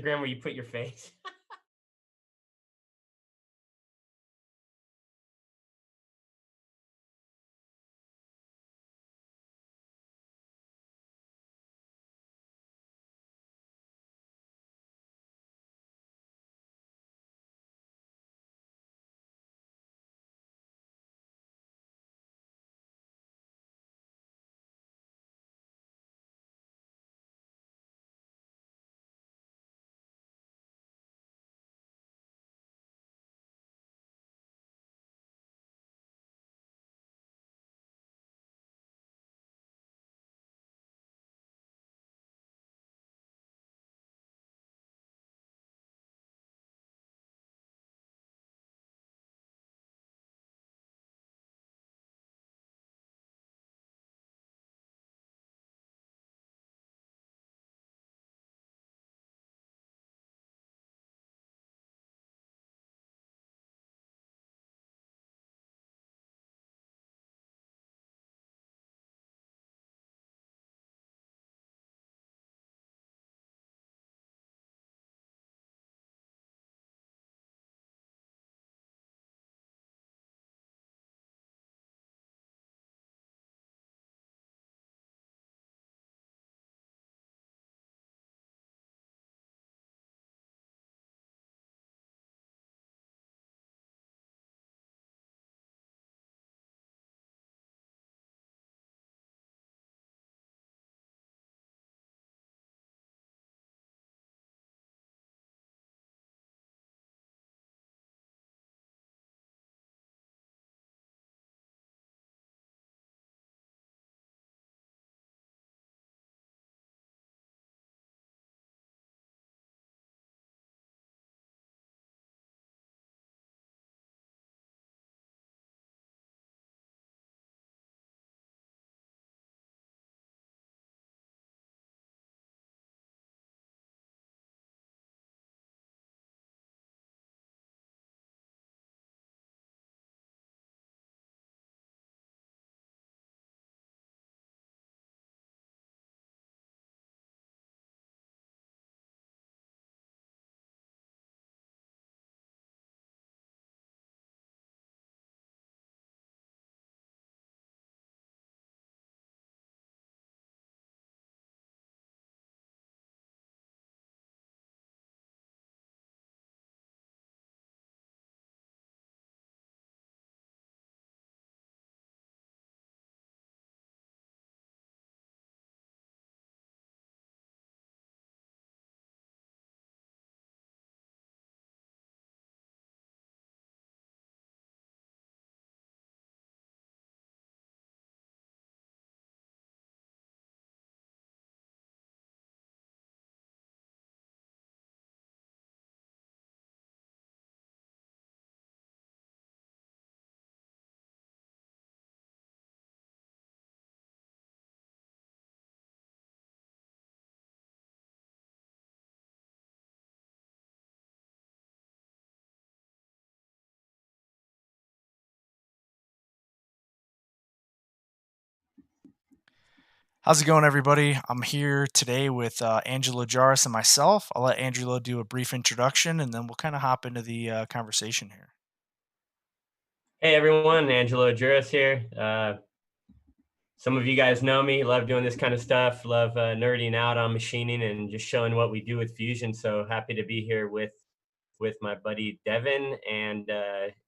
Instagram where you put your face? How's it going, everybody? I'm here today with Angelo Jarvis and myself. I'll let Angelo do a brief introduction and then we'll kind of hop into the conversation here. Hey everyone, Angelo Juris here. Some of you guys know me, love doing this kind of stuff, love nerding out on machining and just showing what we do with Fusion. So happy to be here with my buddy Devon, and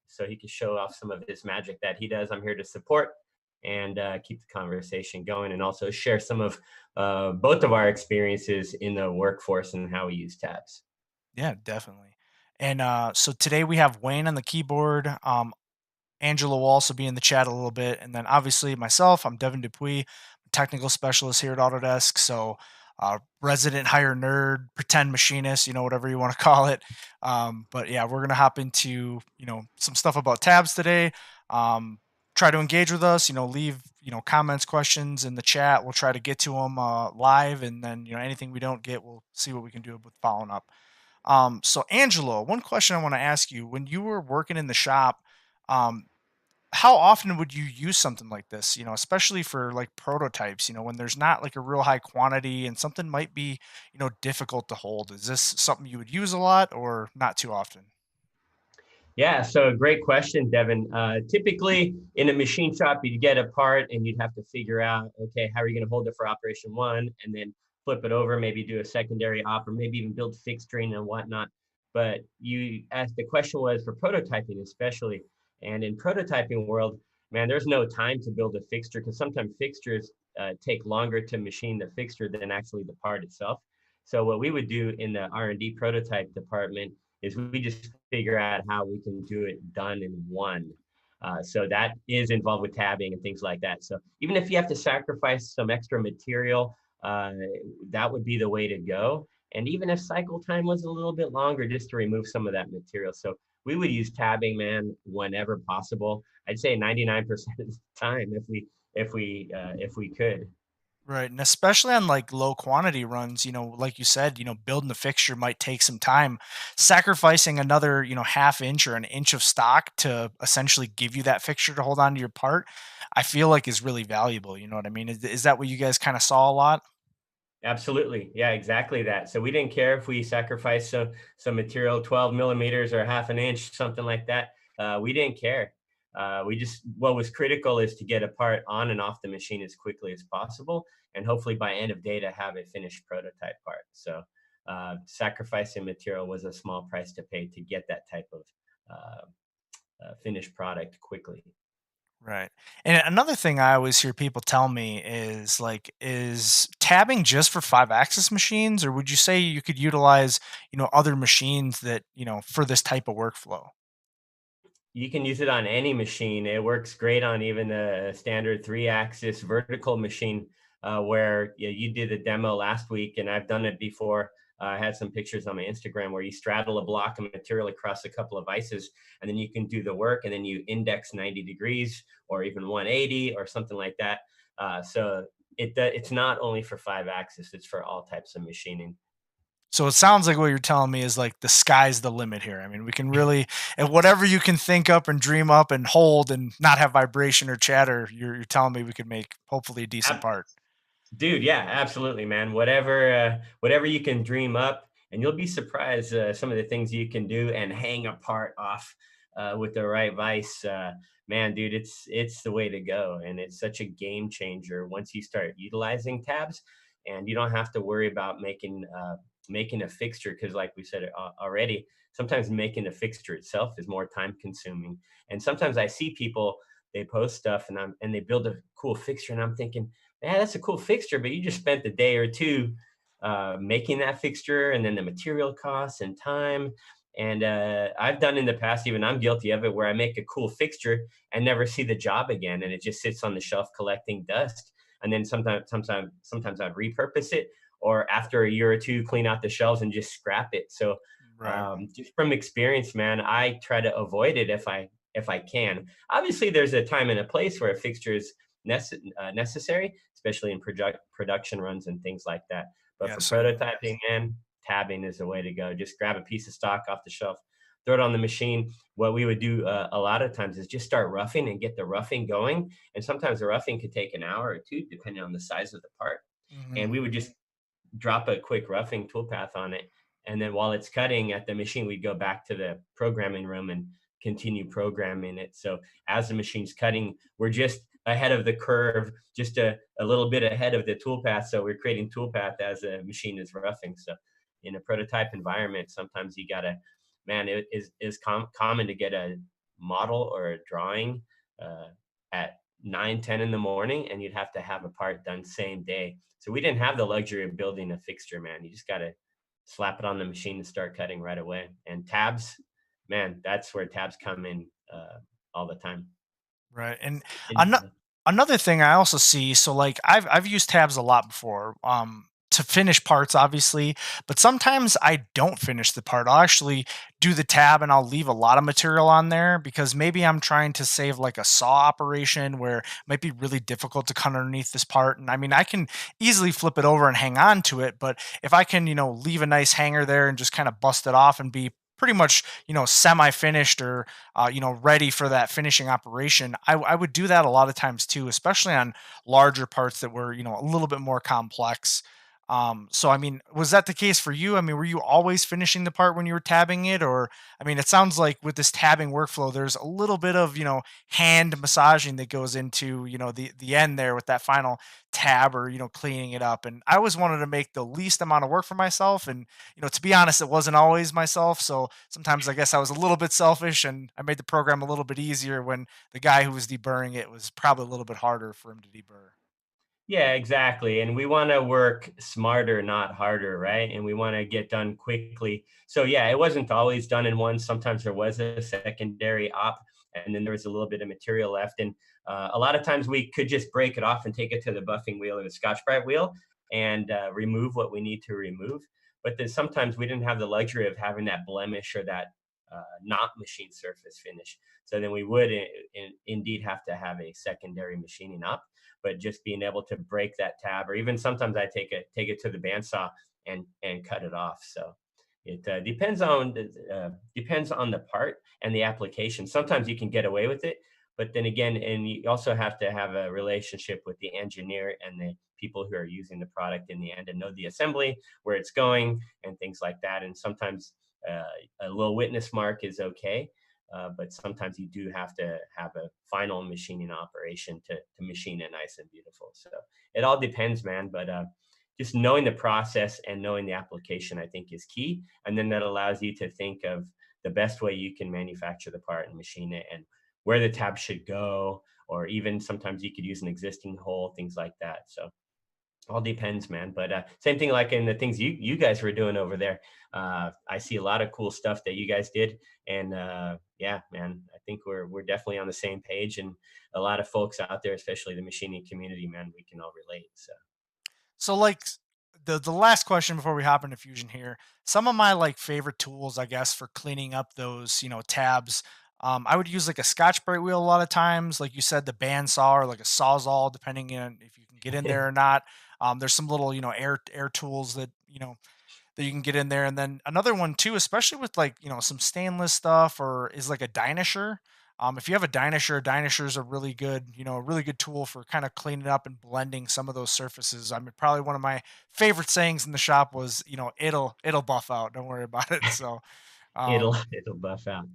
so he can show off some of his magic that he does. I'm here to support and keep the conversation going, and also share some of both of our experiences in the workforce and how we use tabs. Yeah, definitely. And so today we have Wayne on the keyboard. Angela will also be in the chat a little bit. And then obviously myself, I'm Devin Dupuis, technical specialist here at Autodesk. So resident hire nerd, pretend machinist, whatever you want to call it. But yeah, we're gonna hop into, some stuff about tabs today. Try to engage with us, leave, comments, questions in the chat. We'll try to get to them live, and then, anything we don't get, we'll see what we can do with following up. So Angelo, one question I want to ask you: when you were working in the shop, um, how often would you use something like this, especially for like prototypes, when there's not like a real high quantity and something might be, difficult to hold? Is this something you would use a lot or not too often? Yeah, so great question, Devin. Typically, in a machine shop, you'd get a part and you'd have to figure out, okay, how are you going to hold it for operation one, and then flip it over, maybe do a secondary op, or maybe even build fixturing and whatnot. But you asked, the question was for prototyping, especially, and in prototyping world, man, there's no time to build a fixture because sometimes fixtures take longer to machine the fixture than actually the part itself. So what we would do in the R&D prototype department is we just figure out how we can do it done in one. So that is involved with tabbing and things like that. So even if you have to sacrifice some extra material, uh, that would be the way to go. And even if cycle time was a little bit longer, just to remove some of that material. So we would use tabbing, man, whenever possible. I'd say 99% of the time if we could. Right. And especially on like low quantity runs, like you said, building the fixture might take some time. Sacrificing another, half inch or an inch of stock to essentially give you that fixture to hold on to your part, I feel like is really valuable. You know what I mean? Is that what you guys kind of saw a lot? Absolutely. Yeah, exactly that. So we didn't care if we sacrificed some material, 12 millimeters or half an inch, something like that. We didn't care. We just what was critical is to get a part on and off the machine as quickly as possible, and hopefully by end of day to have a finished prototype part. So sacrificing material was a small price to pay to get that type of finished product quickly. Right. And another thing I always hear people tell me is like, is tabbing just for 5 axis machines, or would you say you could utilize, other machines that, for this type of workflow? You can use it on any machine. It works great on even a standard 3 axis vertical machine, where you did a demo last week, and I've done it before. I had some pictures on my Instagram where you straddle a block of material across a couple of vices, and then you can do the work, and then you index 90 degrees or even 180 or something like that. So it's not only for 5 axis; it's for all types of machining. So it sounds like what you're telling me is like the sky's the limit here. I mean, we can really, and whatever you can think up and dream up and hold and not have vibration or chatter, you're telling me we could make hopefully a decent part. Dude, yeah, absolutely, man. Whatever you can dream up, and you'll be surprised some of the things you can do and hang a part off with the right vice. Man, dude, it's the way to go, and it's such a game changer once you start utilizing tabs, and you don't have to worry about making a fixture because, like we said already, sometimes making a fixture itself is more time consuming. And sometimes I see people they post stuff and they build a cool fixture, and I'm thinking yeah, that's a cool fixture, but you just spent a day or two making that fixture and then the material costs and time. And I've done in the past, even I'm guilty of it, where I make a cool fixture and never see the job again, and it just sits on the shelf collecting dust. And then sometimes I'd repurpose it, or after a year or two, clean out the shelves and just scrap it. So Right. just from experience, man, I try to avoid it if I can. Obviously, there's a time and a place where a fixture is necessary, especially in production runs and things like that. But for Yes, sir. prototyping, man, tabbing is the way to go. Just grab a piece of stock off the shelf, throw it on the machine. What we would do a lot of times is just start roughing and get the roughing going. And sometimes the roughing could take an hour or two, depending on the size of the part. And Hmm. we would just drop a quick roughing toolpath on it. And then while it's cutting at the machine, we'd go back to the programming room and continue programming it. So as the machine's cutting, we're just ahead of the curve, just a little bit ahead of the toolpath. So we're creating toolpath as a machine is roughing. So in a prototype environment, sometimes you gotta, man, it is common to get a model or a drawing at 9, 10 in the morning, and you'd have to have a part done same day. So we didn't have the luxury of building a fixture, man. You just got to slap it on the machine and start cutting right away. And tabs, man, that's where tabs come in all the time. Right. And And, ano- another thing I also see, so like I've used tabs a lot before, to finish parts, obviously, but sometimes I don't finish the part. I'll actually do the tab and I'll leave a lot of material on there because maybe I'm trying to save like a saw operation where it might be really difficult to cut underneath this part. And I mean, I can easily flip it over and hang on to it, but if I can, leave a nice hanger there and just kind of bust it off and be pretty much, semi-finished or ready for that finishing operation, I would do that a lot of times too, especially on larger parts that were, a little bit more complex. So I mean, was that the case for you? I mean, were you always finishing the part when you were tabbing it? Or I mean, it sounds like with this tabbing workflow, there's a little bit of, hand massaging that goes into, the end there with that final tab or, cleaning it up. And I always wanted to make the least amount of work for myself. And, to be honest, it wasn't always myself. So sometimes I guess I was a little bit selfish and I made the program a little bit easier when the guy who was deburring it was probably a little bit harder for him to deburr. Yeah, exactly. And we want to work smarter, not harder, right? And we want to get done quickly. So yeah, it wasn't always done in one. Sometimes there was a secondary op, and then there was a little bit of material left. And a lot of times we could just break it off and take it to the buffing wheel or the Scotch Brite wheel and remove what we need to remove. But then sometimes we didn't have the luxury of having that blemish or that not machine surface finish. So then we would indeed have to have a secondary machining op, but just being able to break that tab, or even sometimes I take it to the bandsaw and cut it off. So it depends on the part and the application. Sometimes you can get away with it, but then again, and you also have to have a relationship with the engineer and the people who are using the product in the end and know the assembly, where it's going, and things like that. And sometimes a little witness mark is okay, but sometimes you do have to have a final machining operation to machine it nice and beautiful. So it all depends, man. But just knowing the process and knowing the application, I think, is key. And then that allows you to think of the best way you can manufacture the part and machine it, and where the tab should go, or even sometimes you could use an existing hole, things like that. So all depends, man. But same thing like in the things you guys were doing over there. I see a lot of cool stuff that you guys did, and yeah, man, I think we're definitely on the same page, and a lot of folks out there, especially the machining community, man, we can all relate. So So like the last question before we hop into Fusion here, some of my like favorite tools, I guess, for cleaning up those, tabs. I would use like a Scotch Brite wheel a lot of times, like you said, the bandsaw or like a sawzall, depending on if you can get in there or not. There's some little, air tools that you can get in there. And then another one too, especially with like, some stainless stuff or is like a dynisher. If you have a dynisher is a really good, a really good tool for kind of cleaning up and blending some of those surfaces. I mean, probably one of my favorite sayings in the shop was, it'll buff out. Don't worry about it. So, it'll um, it'll buff out.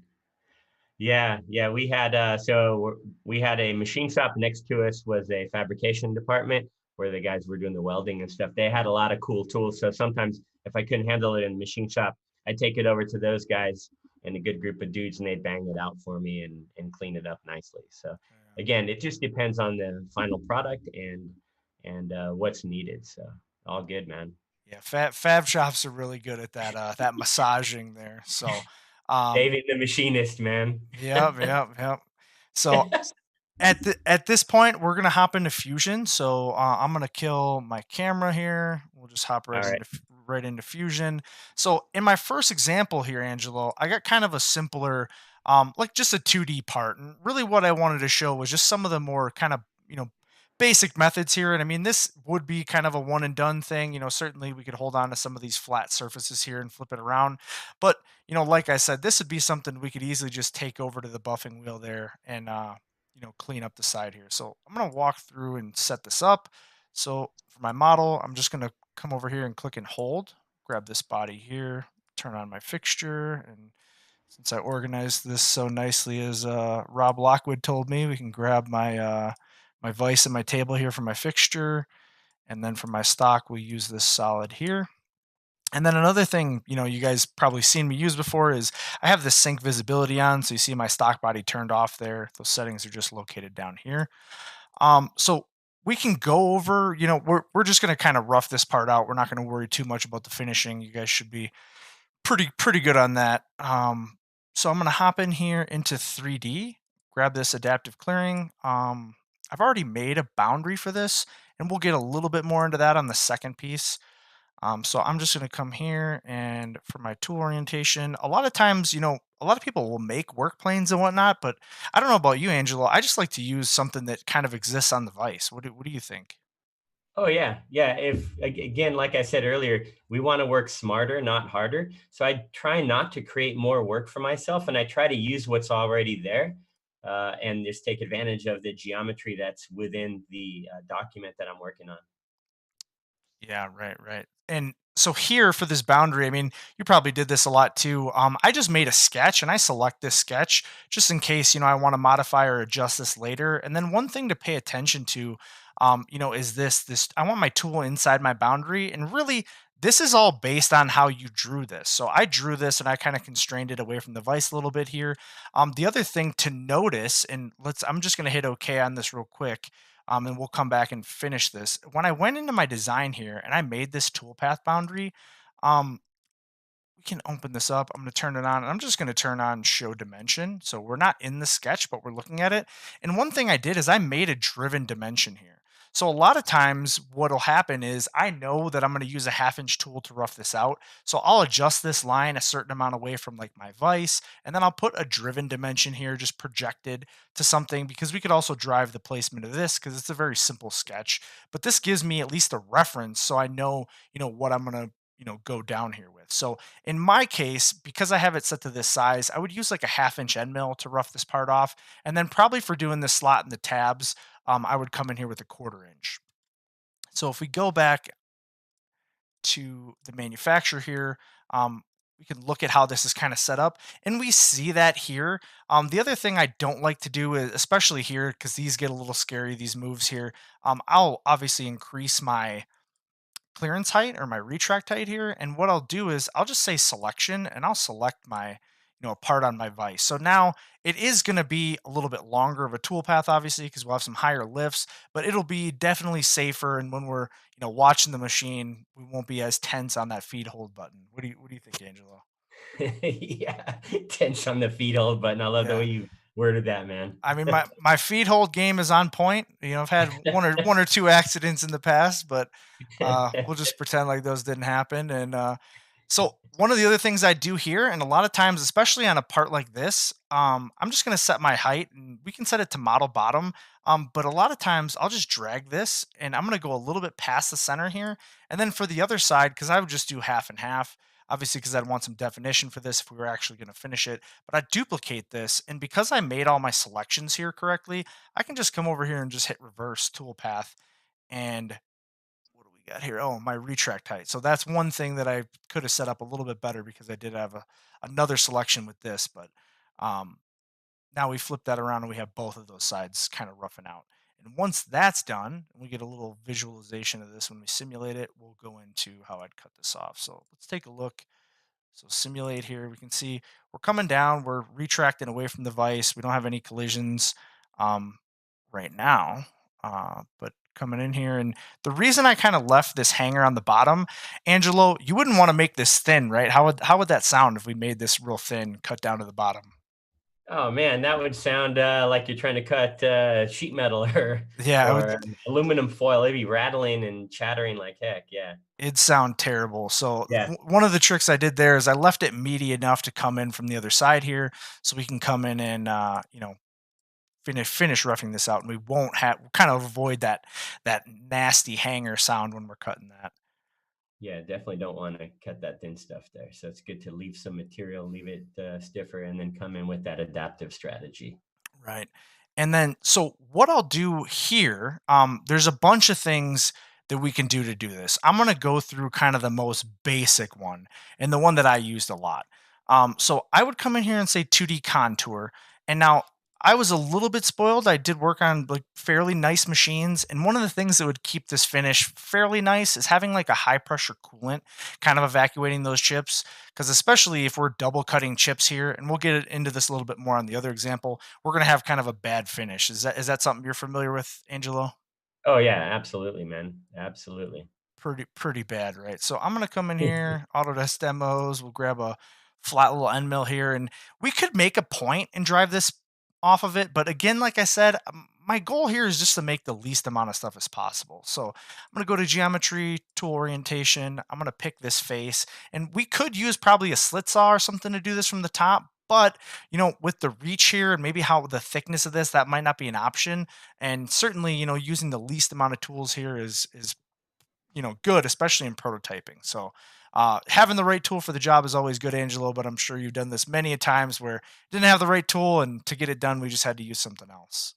Yeah, yeah, we had a machine shop next to us, was a fabrication department where the guys were doing the welding and stuff. They had a lot of cool tools. So sometimes if I couldn't handle it in the machine shop, I'd take it over to those guys and a good group of dudes, and they'd bang it out for me and clean it up nicely. So again, it just depends on the final product and what's needed. So all good, man. yeah, fab shops are really good at that massaging there. So, um, David the machinist, man. yep, yep, yep. So at this point, we're gonna hop into Fusion. So I'm gonna kill my camera here. We'll just hop All right. right into Fusion. So in my first example here, Angelo, I got kind of a simpler, like just a 2D part, and really what I wanted to show was just some of the more kind of basic methods here. And I mean, this would be kind of a one and done thing. Certainly we could hold on to some of these flat surfaces here and flip it around, but like I said, this would be something we could easily just take over to the buffing wheel there and clean up the side here. So I'm going to walk through and set this up. So for my model, I'm just going to come over here and click and hold, grab this body here, turn on my fixture. And since I organized this so nicely as Rob Lockwood told me, we can grab my vise and my table here for my fixture. And then for my stock, we use this solid here. And then another thing, you guys probably seen me use before is I have this sync visibility on. So you see my stock body turned off there. Those settings are just located down here. So we can go over, we're just going to kind of rough this part out. We're not going to worry too much about the finishing. You guys should be pretty good on that. So I'm going to hop in here into 3D, grab this adaptive clearing. I've already made a boundary for this, and we'll get a little bit more into that on the second piece. So I'm just going to come here and for my tool orientation, a lot of times, a lot of people will make work planes and whatnot, but I don't know about you, Angelo. I just like to use something that kind of exists on the vise. What do you think? Oh yeah, yeah. If again, like I said earlier, we want to work smarter, not harder. So I try not to create more work for myself, and I try to use what's already there, and just take advantage of the geometry that's within the document that I'm working on. Yeah, right, right. And so here for this boundary, I mean, you probably did this a lot too. I just made a sketch and I select this sketch just in case, I want to modify or adjust this later. And then one thing to pay attention to, is this I want my tool inside my boundary. And really, this is all based on how you drew this. So I drew this and I kind of constrained it away from the vise a little bit here. The other thing to notice, and I'm just going to hit OK on this real quick, and we'll come back and finish this. When I went into my design here and I made this toolpath boundary, um, we can open this up. I'm going to turn it on and I'm just going to turn on show dimension. So we're not in the sketch, but we're looking at it. And one thing I did is I made a driven dimension here. So a lot of times what'll happen is I know that I'm going to use a 1/2 inch tool to rough this out. So I'll adjust this line a certain amount away from like my vise, and then I'll put a driven dimension here just projected to something, because we could also drive the placement of this because it's a very simple sketch. But this gives me at least a reference so I know, what I'm going to, go down here with. So in my case, because I have it set to this size, I would use like a 1/2 inch end mill to rough this part off. And then probably for doing the slot and the tabs, I would come in here with a 1/4 inch. So if we go back to the manufacturer here, we can look at how this is kind of set up and we see that here. The other thing I don't like to do is, especially here, because these get a little scary, these moves here, I'll obviously increase my clearance height or my retract height here. And what I'll do is I'll just say selection and I'll select my, a part on my vise. So now it is going to be a little bit longer of a tool path, obviously, because we'll have some higher lifts, but it'll be definitely safer. And when we're, watching the machine, we won't be as tense on that feed hold button. What do you think, Angelo? Yeah, tense on the feed hold button. I love the Yeah. way you worded that, man. I mean, my feed hold game is on point. I've had one or two accidents in the past, but we'll just pretend like those didn't happen. And so one of the other things I do here, and a lot of times, especially on a part like this, I'm just going to set my height, and we can set it to model bottom. But a lot of times, I'll just drag this, and I'm going to go a little bit past the center here, and then for the other side, because I would just do half and half. Obviously, because I'd want some definition for this if we were actually going to finish it. But I duplicate this, and because I made all my selections here correctly, I can just come over here and just hit reverse toolpath. And what do we got here? Oh, my retract height. So that's one thing that I could have set up a little bit better, because I did have another selection with this. But um, now we flip that around and we have both of those sides kind of roughing out. And once that's done, and we get a little visualization of this when we simulate it, we'll go into how I'd cut this off. So let's take a look. So simulate here, we can see we're coming down, we're retracting away from the vise. We don't have any collisions um, right now, but coming in here. And the reason I kind of left this hanger on the bottom, Angelo, you wouldn't want to make this thin, right? How would that sound if we made this real thin, cut down to the bottom? Oh man, that would sound like you're trying to cut sheet metal or Yeah, it would. aluminum foil. It'd be rattling and chattering like heck. Yeah, It'd sound terrible. So yeah, one of the tricks I did there is I left it meaty enough to come in from the other side here, so we can come in and finish roughing this out, and we won't have kind of avoid that nasty hanger sound when we're cutting that. yeah. Definitely don't want to cut that thin stuff there. So it's good to leave some material, leave it stiffer, and then come in with that adaptive strategy. Right. And then, so what I'll do here, there's a bunch of things that we can do to do this. I'm going to go through kind of the most basic one and the one that I used a lot. So I would come in here and say 2D contour. And now I was a little bit spoiled. I did work on like fairly nice machines. And one of the things that would keep this finish fairly nice is having like a high pressure coolant kind of evacuating those chips. Because especially if we're double cutting chips here, and we'll get into this a little bit more on the other example, we're going to have kind of a bad finish. Is that something you're familiar with, Angelo? Oh yeah, absolutely, man. Absolutely. Pretty bad, right? So I'm gonna come in here, Autodesk demos. We'll grab a flat little end mill here, and we could make a point and drive this off of it. But again, like I said, my goal here is just to make the least amount of stuff as possible. So I'm gonna go to geometry, tool orientation. I'm gonna pick this face, and we could use probably a slit saw or something to do this from the top. But with the reach here and maybe how the thickness of this, that might not be an option. And certainly, using the least amount of tools here is good, especially in prototyping. So having the right tool for the job is always good, Angelo. But I'm sure you've done this many a times where didn't have the right tool, and to get it done, we just had to use something else.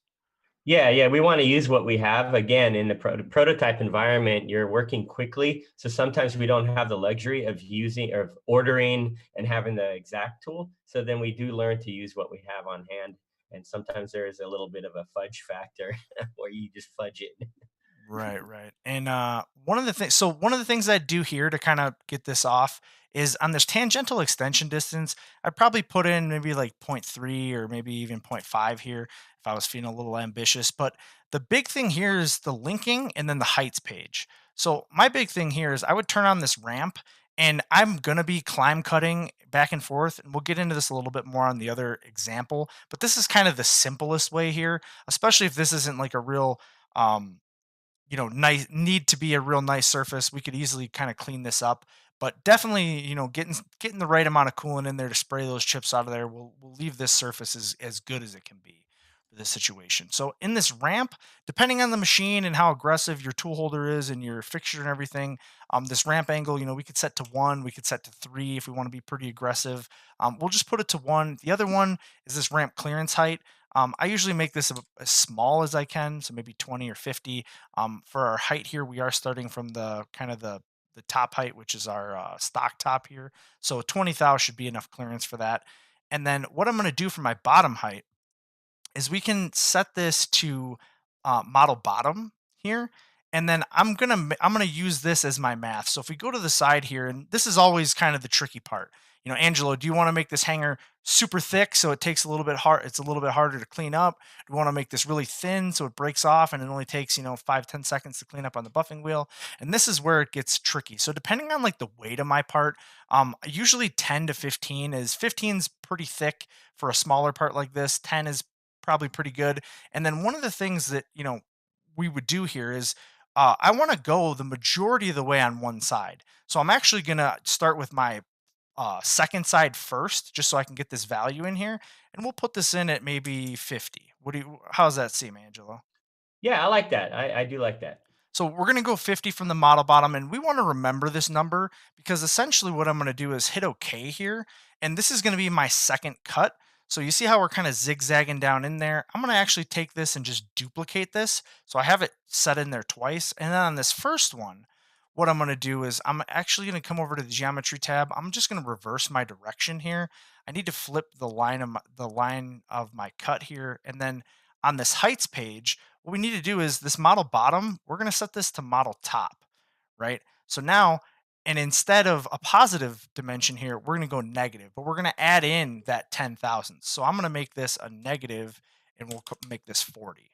Yeah, yeah, we want to use what we have. Again, in the prototype environment, you're working quickly, so sometimes we don't have the luxury of using or of ordering and having the exact tool. So then we do learn to use what we have on hand, and sometimes there is a little bit of a fudge factor where you just fudge it. Right, right. And one of the things I do here to kind of get this off is on this tangential extension distance, I'd probably put in maybe like zero point 0.3 or maybe even zero point 0.5 here if I was feeling a little ambitious. But the big thing here is the linking and then the heights page. So my big thing here is I would turn on this ramp, and I'm gonna be climb cutting back and forth. And we'll get into this a little bit more on the other example, but this is kind of the simplest way here, especially if this isn't like a real um nice need to be a real nice surface. We could easily kind of clean this up, but definitely, getting the right amount of coolant in there to spray those chips out of there will leave this surface as good as it can be for this situation. So in this ramp, depending on the machine and how aggressive your tool holder is and your fixture and everything, this ramp angle, we could set to 1, we could set to 3 if we want to be pretty aggressive. We'll just put it to 1. The other one is this ramp clearance height. I usually make this as small as I can, so maybe 20 or 50. For our height here, we are starting from the kind of the top height, which is our stock top here. So 20 thou should be enough clearance for that. And then what I'm going to do for my bottom height is we can set this to model bottom here, and then I'm gonna use this as my math. So if we go to the side here, and this is always kind of the tricky part. Angelo, do you want to make this hanger super thick so it takes a little bit hard? It's a little bit harder to clean up. Do you want to make this really thin so it breaks off and it only takes 5-10 seconds to clean up on the buffing wheel? And this is where it gets tricky. So depending on like the weight of my part, usually 10 to 15 is 15's pretty thick for a smaller part like this. 10 is probably pretty good. And then one of the things that, we would do here is I want to go the majority of the way on one side. So I'm actually going to start with my second side first, just so I can get this value in here. And we'll put this in at maybe 50. How's that seem, Angelo? Yeah, I like that. I do like that. So we're going to go 50 from the model bottom, and we want to remember this number because essentially what I'm going to do is hit OK here, and this is going to be my second cut. So you see how we're kind of zigzagging down in there. I'm going to actually take this and just duplicate this. So I have it set in there twice. And then on this first one, what I'm going to do is I'm actually going to come over to the geometry tab. I'm just going to reverse my direction here. I need to flip the line of my cut here, and then on this heights page, what we need to do is this model bottom, we're going to set this to model top, right? So now, and instead of a positive dimension here, we're going to go negative, but we're going to add in that 10 thousandths. So I'm going to make this a negative, and we'll make this 40.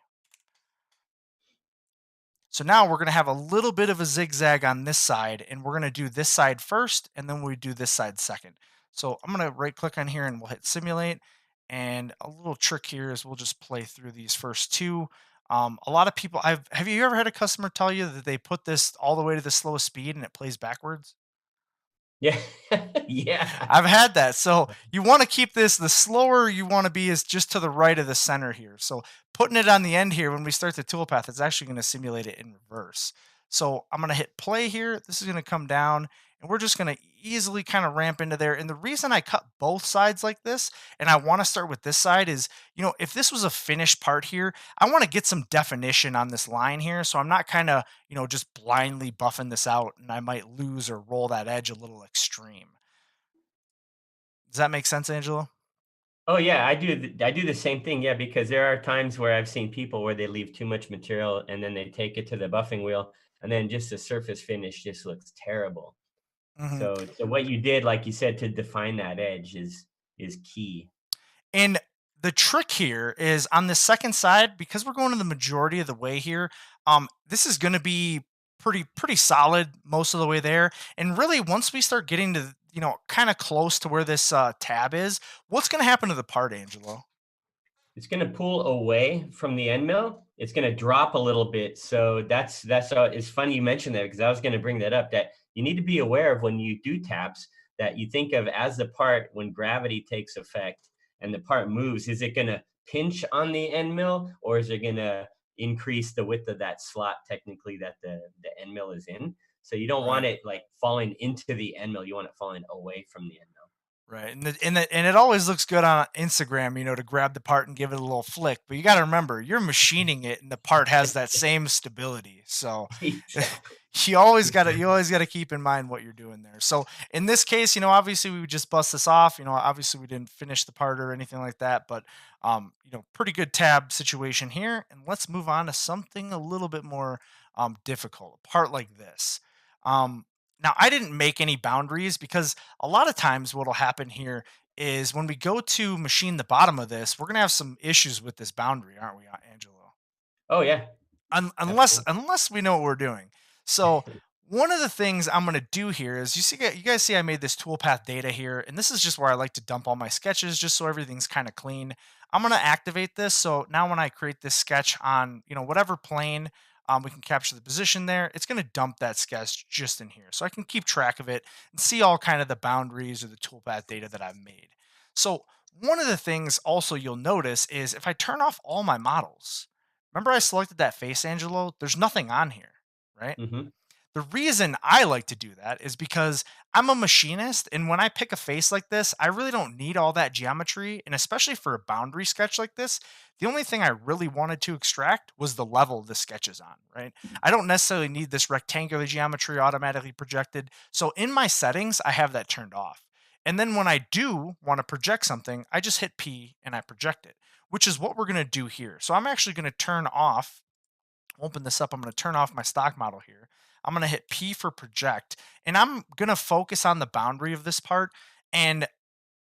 So now we're going to have a little bit of a zigzag on this side, and we're going to do this side first, and then we do this side second. So I'm going to right click on here and we'll hit simulate. And a little trick here is we'll just play through these first two. A lot of people, have you ever had a customer tell you that they put this all the way to the slowest speed and it plays backwards? Yeah, yeah. I've had that. So you want to keep this, the slower you want to be is just to the right of the center here. So putting it on the end here, when we start the toolpath, it's actually going to simulate it in reverse. So I'm going to hit play here. This is going to come down, and we're just going to easily kind of ramp into there. And the reason I cut both sides like this, and I want to start with this side is, if this was a finished part here, I want to get some definition on this line here. So I'm not kind of, just blindly buffing this out, and I might lose or roll that edge a little extreme. Does that make sense, Angelo? Oh yeah, I do the same thing. Yeah, because there are times where I've seen people where they leave too much material and then they take it to the buffing wheel, and then just the surface finish just looks terrible. Mhm. So what you did, like you said, to define that edge is key. And the trick here is on the second side, because we're going to the majority of the way here, this is going to be pretty solid most of the way there. And really, once we start getting to kind of close to where this tab is, what's going to happen to the part, Angelo? It's going to pull away from the end mill. It's going to drop a little bit. So it's funny you mentioned that because I was going to bring that up, that you need to be aware of when you do taps, that you think of as the part when gravity takes effect and the part moves. Is it going to pinch on the end mill, or is it going to increase the width of that slot technically that the end mill is in? So you don't want Right. it like falling into the end mill. You want it falling away from the end mill. Right, and it always looks good on Instagram, to grab the part and give it a little flick, but you gotta remember, you're machining it and the part has that same stability, so Exactly. you always gotta keep in mind what you're doing there. So, in this case, obviously, we would just bust this off, obviously, we didn't finish the part or anything like that, but, pretty good tab situation here, and let's move on to something a little bit more, difficult, a part like this. Um, Now I didn't make any boundaries because a lot of times what'll happen here is when we go to machine the bottom of this, we're gonna have some issues with this boundary, aren't we, Angelo? Oh yeah, absolutely. Unless we know what we're doing. So one of the things I'm gonna do here is you guys see I made this toolpath data here, and this is just where I like to dump all my sketches just so everything's kind of clean. I'm gonna activate this so now when I create this sketch on whatever plane, we can capture the position there. It's gonna dump that sketch just in here, so I can keep track of it and see all kind of the boundaries or the toolpath data that I've made. So one of the things also you'll notice is if I turn off all my models. Remember I selected that face, Angelo? There's nothing on here, right? Hmm. The reason I like to do that is because I'm a machinist, and when I pick a face like this, I really don't need all that geometry. And especially for a boundary sketch like this, the only thing I really wanted to extract was the level the sketch is on, right? I don't necessarily need this rectangular geometry automatically projected. So in my settings, I have that turned off. And then when I do want to project something, I just hit P and I project it, which is what we're going to do here. So I'm actually going to turn off open this up. I'm going to turn off my stock model here. I'm going to hit P for project, and I'm going to focus on the boundary of this part. And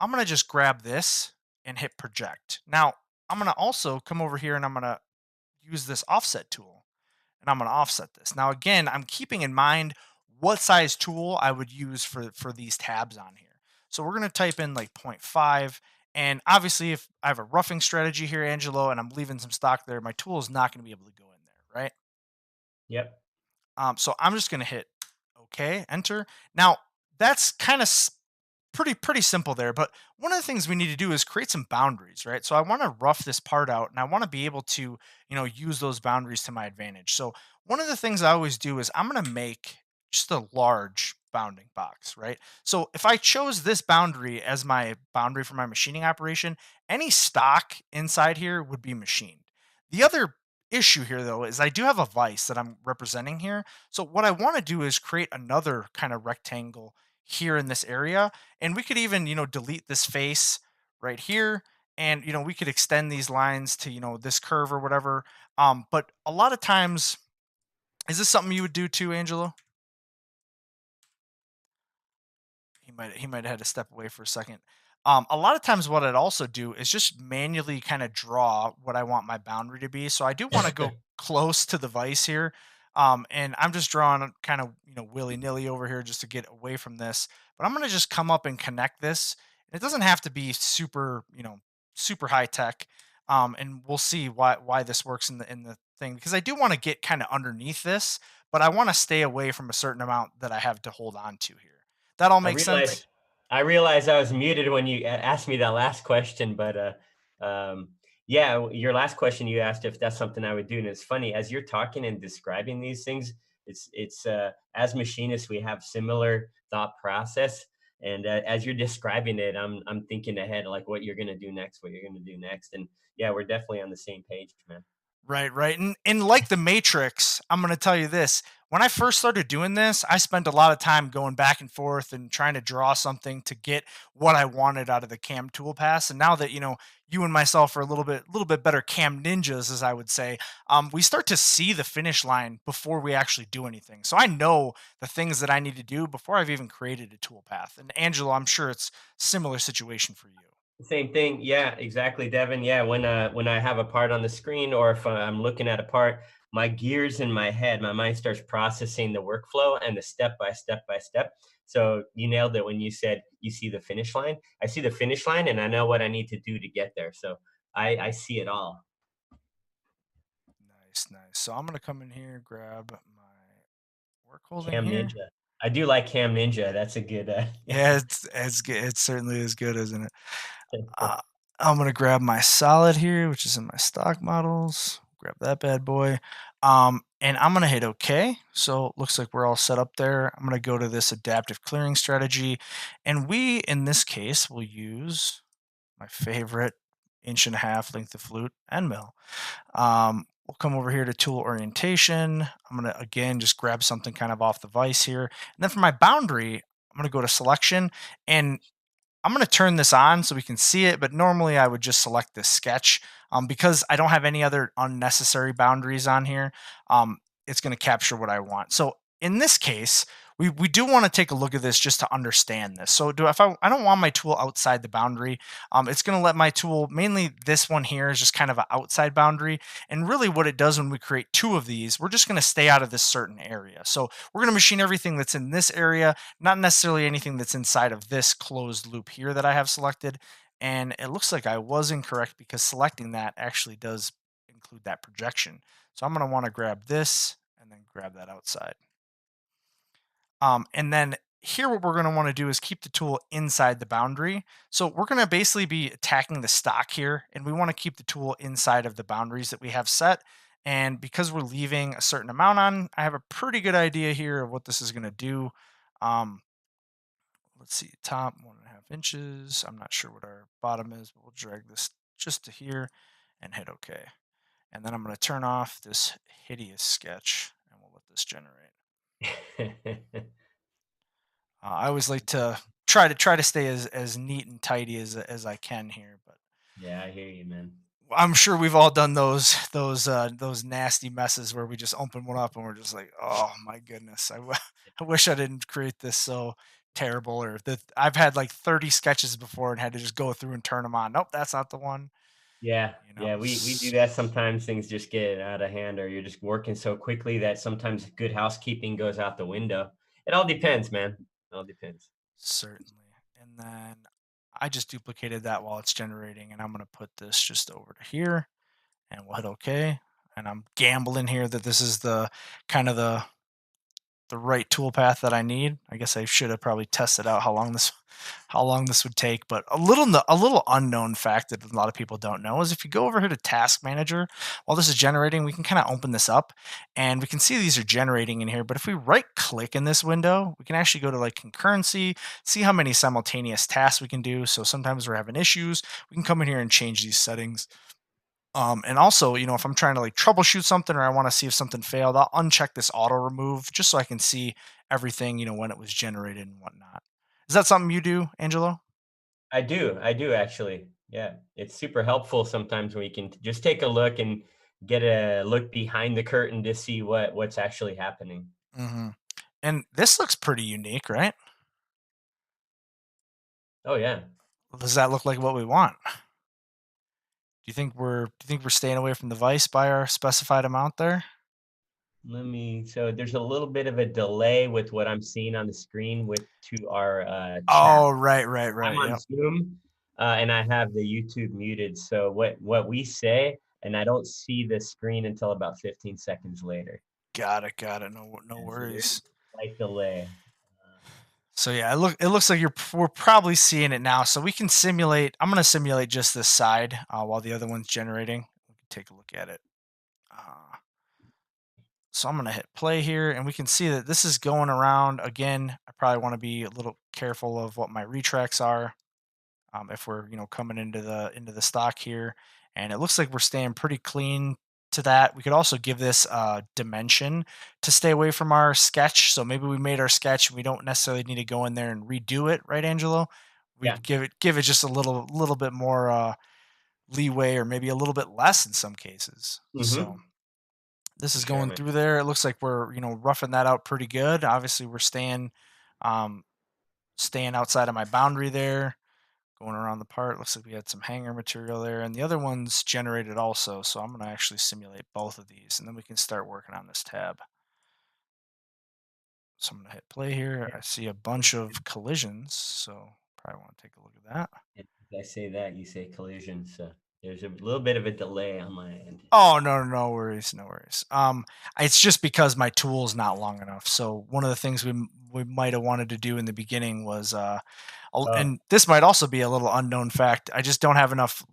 I'm going to just grab this and hit project. Now, I'm going to also come over here and I'm going to use this offset tool and I'm going to offset this. Now, again, I'm keeping in mind what size tool I would use for these tabs on here. So we're going to type in like zero point 0.5. And obviously, if I have a roughing strategy here, Angelo, and I'm leaving some stock there, my tool is not going to be able to go in there, right? Yep. So I'm just going to hit OK, enter. Now, that's kind of pretty simple there, but one of the things we need to do is create some boundaries, right? So I want to rough this part out and I want to be able to, use those boundaries to my advantage. So one of the things I always do is I'm going to make just a large bounding box, right? So if I chose this boundary as my boundary for my machining operation, any stock inside here would be machined. The other issue here though is I do have a vise that I'm representing here. So what I want to do is create another kind of rectangle here in this area, and we could even delete this face right here, and we could extend these lines to this curve or whatever. But a lot of times, is this something you would do too, Angelo? He might have had to step away for a second. A lot of times, what I'd also do is just manually kind of draw what I want my boundary to be. So I do want to go close to the vise here, and I'm just drawing kind of willy nilly over here just to get away from this. But I'm gonna just come up and connect this. It doesn't have to be super high tech, and we'll see why this works in the thing because I do want to get kind of underneath this, but I want to stay away from a certain amount that I have to hold on to here. That all I makes sense? realized I realized I was muted when you asked me that last question, but yeah, your last question you asked if that's something I would do, and it's funny as you're talking and describing these things. It's as machinists we have similar thought process, and as you're describing it, I'm thinking ahead like what you're gonna do next, what you're gonna do next, and yeah, we're definitely on the same page, man. Right, right. And like the Matrix, I'm going to tell you this. When I first started doing this, I spent a lot of time going back and forth and trying to draw something to get what I wanted out of the cam tool pass. And now that, you and myself are a little bit better cam ninjas, as I would say, we start to see the finish line before we actually do anything. So I know the things that I need to do before I've even created a tool path. And Angelo, I'm sure it's similar situation for you. Same thing. Yeah, exactly, Devin. Yeah, when I have a part on the screen or if I'm looking at a part, my gears in my head, my mind starts processing the workflow and the step by step by step. So you nailed it when you said you see the finish line. I see the finish line and I know what I need to do to get there. So I see it all. Nice, nice. So I'm going to come in here, grab my work holding Cam here. Ninja. I do like Cam Ninja. That's a good Yeah, it's good. It certainly is good, isn't it? Uh, I'm gonna grab my solid here, which is in my stock models. grab that bad boy. And I'm gonna hit OK. So looks like we're all set up there. I'm gonna go to this adaptive clearing strategy, and we in this case will use my favorite inch and a half length of flute end mill. We'll come over here to tool orientation. I'm gonna again just grab something kind of off the vise here, and then for my boundary, I'm gonna go to selection, and I'm going to turn this on so we can see it, but normally I would just select this sketch because I don't have any other unnecessary boundaries on here. Um, it's going to capture what I want. So in this case, we do want to take a look at this just to understand this. So do if I don't want my tool outside the boundary, it's going to let my tool, mainly this one here is just kind of an outside boundary. And really what it does when we create two of these, we're just going to stay out of this certain area. So we're going to machine everything that's in this area, not necessarily anything that's inside of this closed loop here that I have selected. And it looks like I was incorrect because selecting that actually does include that projection. So I'm going to want to grab this and then grab that outside. And then here, what we're going to want to do is keep the tool inside the boundary. So we're going to basically be attacking the stock here, and we want to keep the tool inside of the boundaries that we have set. And because we're leaving a certain amount on, I have a pretty good idea here of what this is going to do. Um, let's see, top 1.5 inches. I'm not sure what our bottom is, but we'll drag this just to here and hit OK. And then I'm going to turn off this hideous sketch and we'll let this generate. I always like to try to stay as neat and tidy as I can here, but Yeah, I hear you, man. I'm sure we've all done those nasty messes where we just open one up and we're just like, oh my goodness, I wish I didn't create this so terrible, or that I've had like 30 sketches before and had to just go through and turn them on. Nope, that's not the one. Yeah, You know, yeah, we do that sometimes. Things just get out of hand, or you're just working so quickly that sometimes good housekeeping goes out the window. It all depends, man. It all depends. certainly. And then I just duplicated that while it's generating, and I'm gonna put this just over to here and we'll hit OK. And I'm gambling here that this is the kind of the right toolpath that I need. I guess I should have probably tested out how long this would take. But a little unknown fact that a lot of people don't know is if you go over here to Task Manager while this is generating, we can kind of open this up and we can see these are generating in here. But if we right click in this window, we can actually go to like concurrency, see how many simultaneous tasks we can do. So sometimes we're having issues. We can come in here and change these settings. And also, if I'm trying to like troubleshoot something or I want to see if something failed, I'll uncheck this auto remove just so I can see everything, when it was generated and whatnot. Is that something you do, Angelo? I do actually. Yeah, it's super helpful sometimes when you can just take a look and get a look behind the curtain to see what's actually happening. hmm And this looks pretty unique, right? Oh yeah. Does that look like what we want? Do you think we're staying away from the vice by our specified amount there? So there's a little bit of a delay with what I'm seeing on the screen with to our chat. Oh, right. I'm on Yep. Zoom, and I have the YouTube muted. So what we say, and I don't see the screen until about 15 seconds later. Got it. No And so there's worries. a slight delay. So yeah, it looks like we're probably seeing it now. So we can simulate. I'm going to simulate just this side while the other one's generating. We can take a look at it. Uh, so I'm going to hit play here, and we can see that this is going around again. I probably want to be a little careful of what my retracts are if we're coming into the stock here, and it looks like we're staying pretty clean to that. We could also give this dimension to stay away from our sketch. So maybe we made our sketch and we don't necessarily need to go in there and redo it, right, Angelo? Yeah. We'd give it just a little bit more leeway, or maybe a little bit less in some cases. So Mm-hmm. this For is sure, going man. through there. It looks like we're roughing that out pretty good. Obviously, we're um, staying outside of my boundary there, going around the part. Looks like we had some hanger material there, and the other one's generated also. So I'm going to actually simulate both of these, and then we can start working on this tab. So I'm going to hit play here. Yeah. I see a bunch of collisions, so probably want to take a look at that. And as I say that, you say collision. So There's a little bit of a delay on my end. Oh, no, no, no worries, no worries. It's just because my tool's not long enough. So one of the things we might have wanted to do in the beginning was, Oh, and this might also be a little unknown fact. I just don't have enough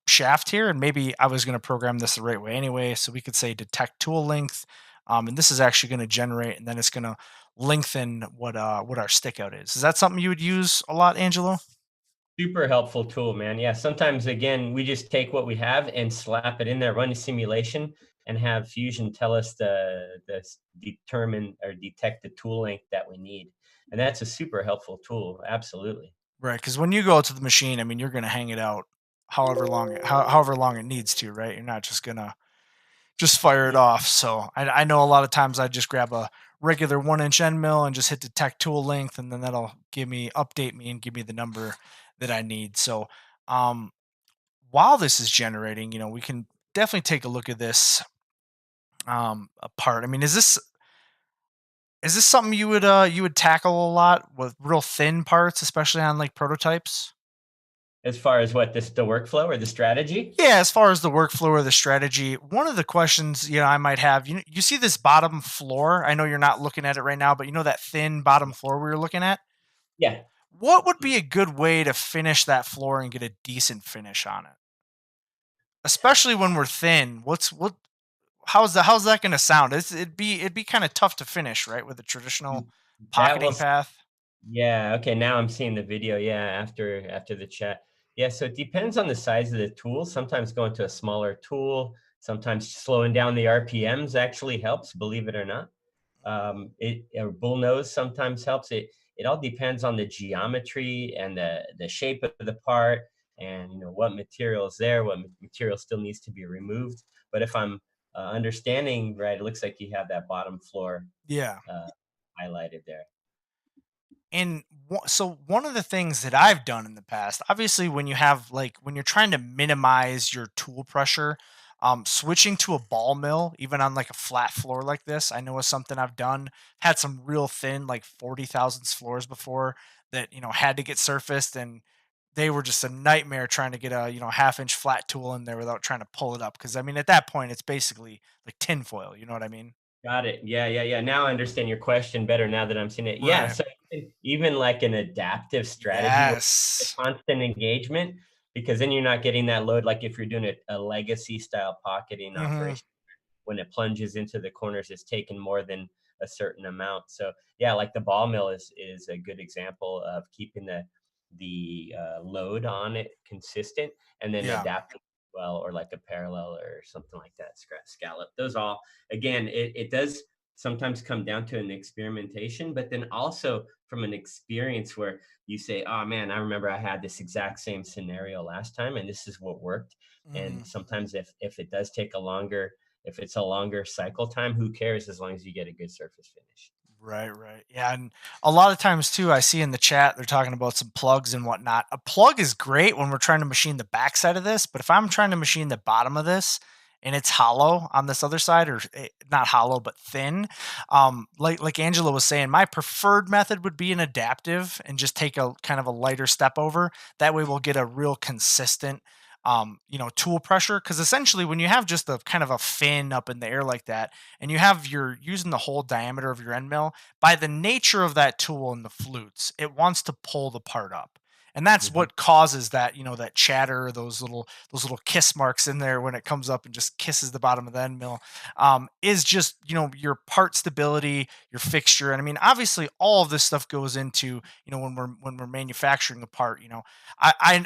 shaft here, and maybe I was going to program this the right way anyway. So we could say detect tool length, and this is actually going to generate, and then it's going to lengthen what our stick out is. Is that something you would use a lot, Angelo? super helpful tool, man. Yeah, sometimes again, we just take what we have and slap it in there, run a simulation, and have Fusion tell us determine or detect the tool length that we need. And that's a super helpful tool. Absolutely. Right, because when you go to the machine, I mean, you're gonna hang it out however long it needs to, right? You're not just gonna just fire it Yeah, off. So I know a lot of times I just grab a regular 1 inch end mill and just hit detect tool length, and then that'll update me and give me the number that I need. So um, while this is generating, we can definitely take a look at this part. I mean, is this something you would tackle a lot with real thin parts, especially on like prototypes? as far as what the workflow or the strategy? Yeah, as far as the workflow or the strategy, one of the questions I might have, you see this bottom floor. I know you're not looking at it right now, but you know that thin bottom floor we were looking at. Yeah. What would be a good way to finish that floor and get a decent finish on it, especially when we're thin? How's that going to sound? It'd be kind of tough to finish, right, with a traditional Mm, that will pocketing path. Yeah, okay, now I'm seeing the video, yeah, after the chat. Yeah, so it depends on the size of the tool. Sometimes going to a smaller tool, sometimes slowing down the RPMs actually helps, believe it or not. It or bull nose sometimes helps. It all depends on the geometry and the shape of the part, and what material is there, what material still needs to be removed. But if I'm understanding right, it looks like you have that bottom floor Yeah. uh, highlighted there. And so one of the things that I've done in the past, obviously, when you're trying to minimize your tool pressure, switching to a ball mill, even on like a flat floor like this, I know is something I've done. Had some real thin, like 40 thousandths floors before that had to get surfaced, and they were just a nightmare trying to get a half-inch flat tool in there without trying to pull it up. Because I mean, at that point, it's basically like tinfoil. You know what I mean? Got it. Yeah, yeah, yeah. Now I understand your question better now that I'm seeing it. Yeah, Right. so even like an adaptive strategy where the Yes. constant engagement, because then you're not getting that load. Like if you're doing a legacy style pocketing Hmm. operation, when it plunges into the corners, it's taken more than a certain amount. So yeah, like the ball mill is a good example of keeping the load on it consistent, and then Yeah. adapting well, or like a parallel or something like that, scallop. Those all, again, it does sometimes come down to an experimentation, but then also from an experience where you say, oh man, I remember I had this exact same scenario last time and this is what worked. Mhm. And sometimes if it does take a longer, if it's a longer cycle time, who cares as long as you get a good surface finish. Right, right. Yeah, and a lot of times too, I see in the chat they're talking about some plugs and whatnot. A plug is great when we're trying to machine the backside of this, but if I'm trying to machine the bottom of this and it's hollow on this other side, or not hollow but thin, like Angela was saying, my preferred method would be an adaptive and just take a kind of a lighter step over. That way, we'll get a real consistent. Tool pressure, because essentially when you have just a kind of a fin up in the air like that, and you're using the whole diameter of your end mill, by the nature of that tool and the flutes, it wants to pull the part up. And that's Mhm. what causes that chatter, those little kiss marks in there when it comes up and just kisses the bottom of the end mill. Is just your part stability, your fixture, and I mean obviously all of this stuff goes into when we're manufacturing a part. I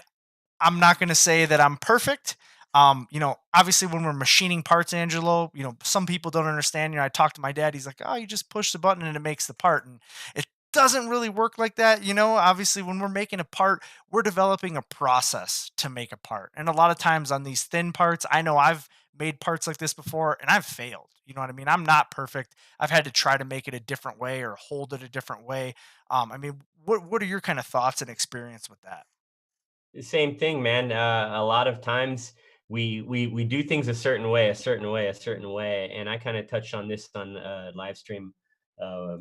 I'm not going to say that I'm perfect. Obviously, when we're machining parts, Angelo, some people don't understand. I talked to my dad. He's like, "Oh, you just push the button and it makes the part," and it doesn't really work like that. Obviously, when we're making a part, we're developing a process to make a part, and a lot of times on these thin parts, I know I've made parts like this before, and I've failed. You know what I mean? I'm not perfect. I've had to try to make it a different way or hold it a different way. I mean, what are your kind of thoughts and experience with that? Same thing, man. A lot of times we do things a certain way, a certain way, a certain way, and I kind of touched on this on live stream uh,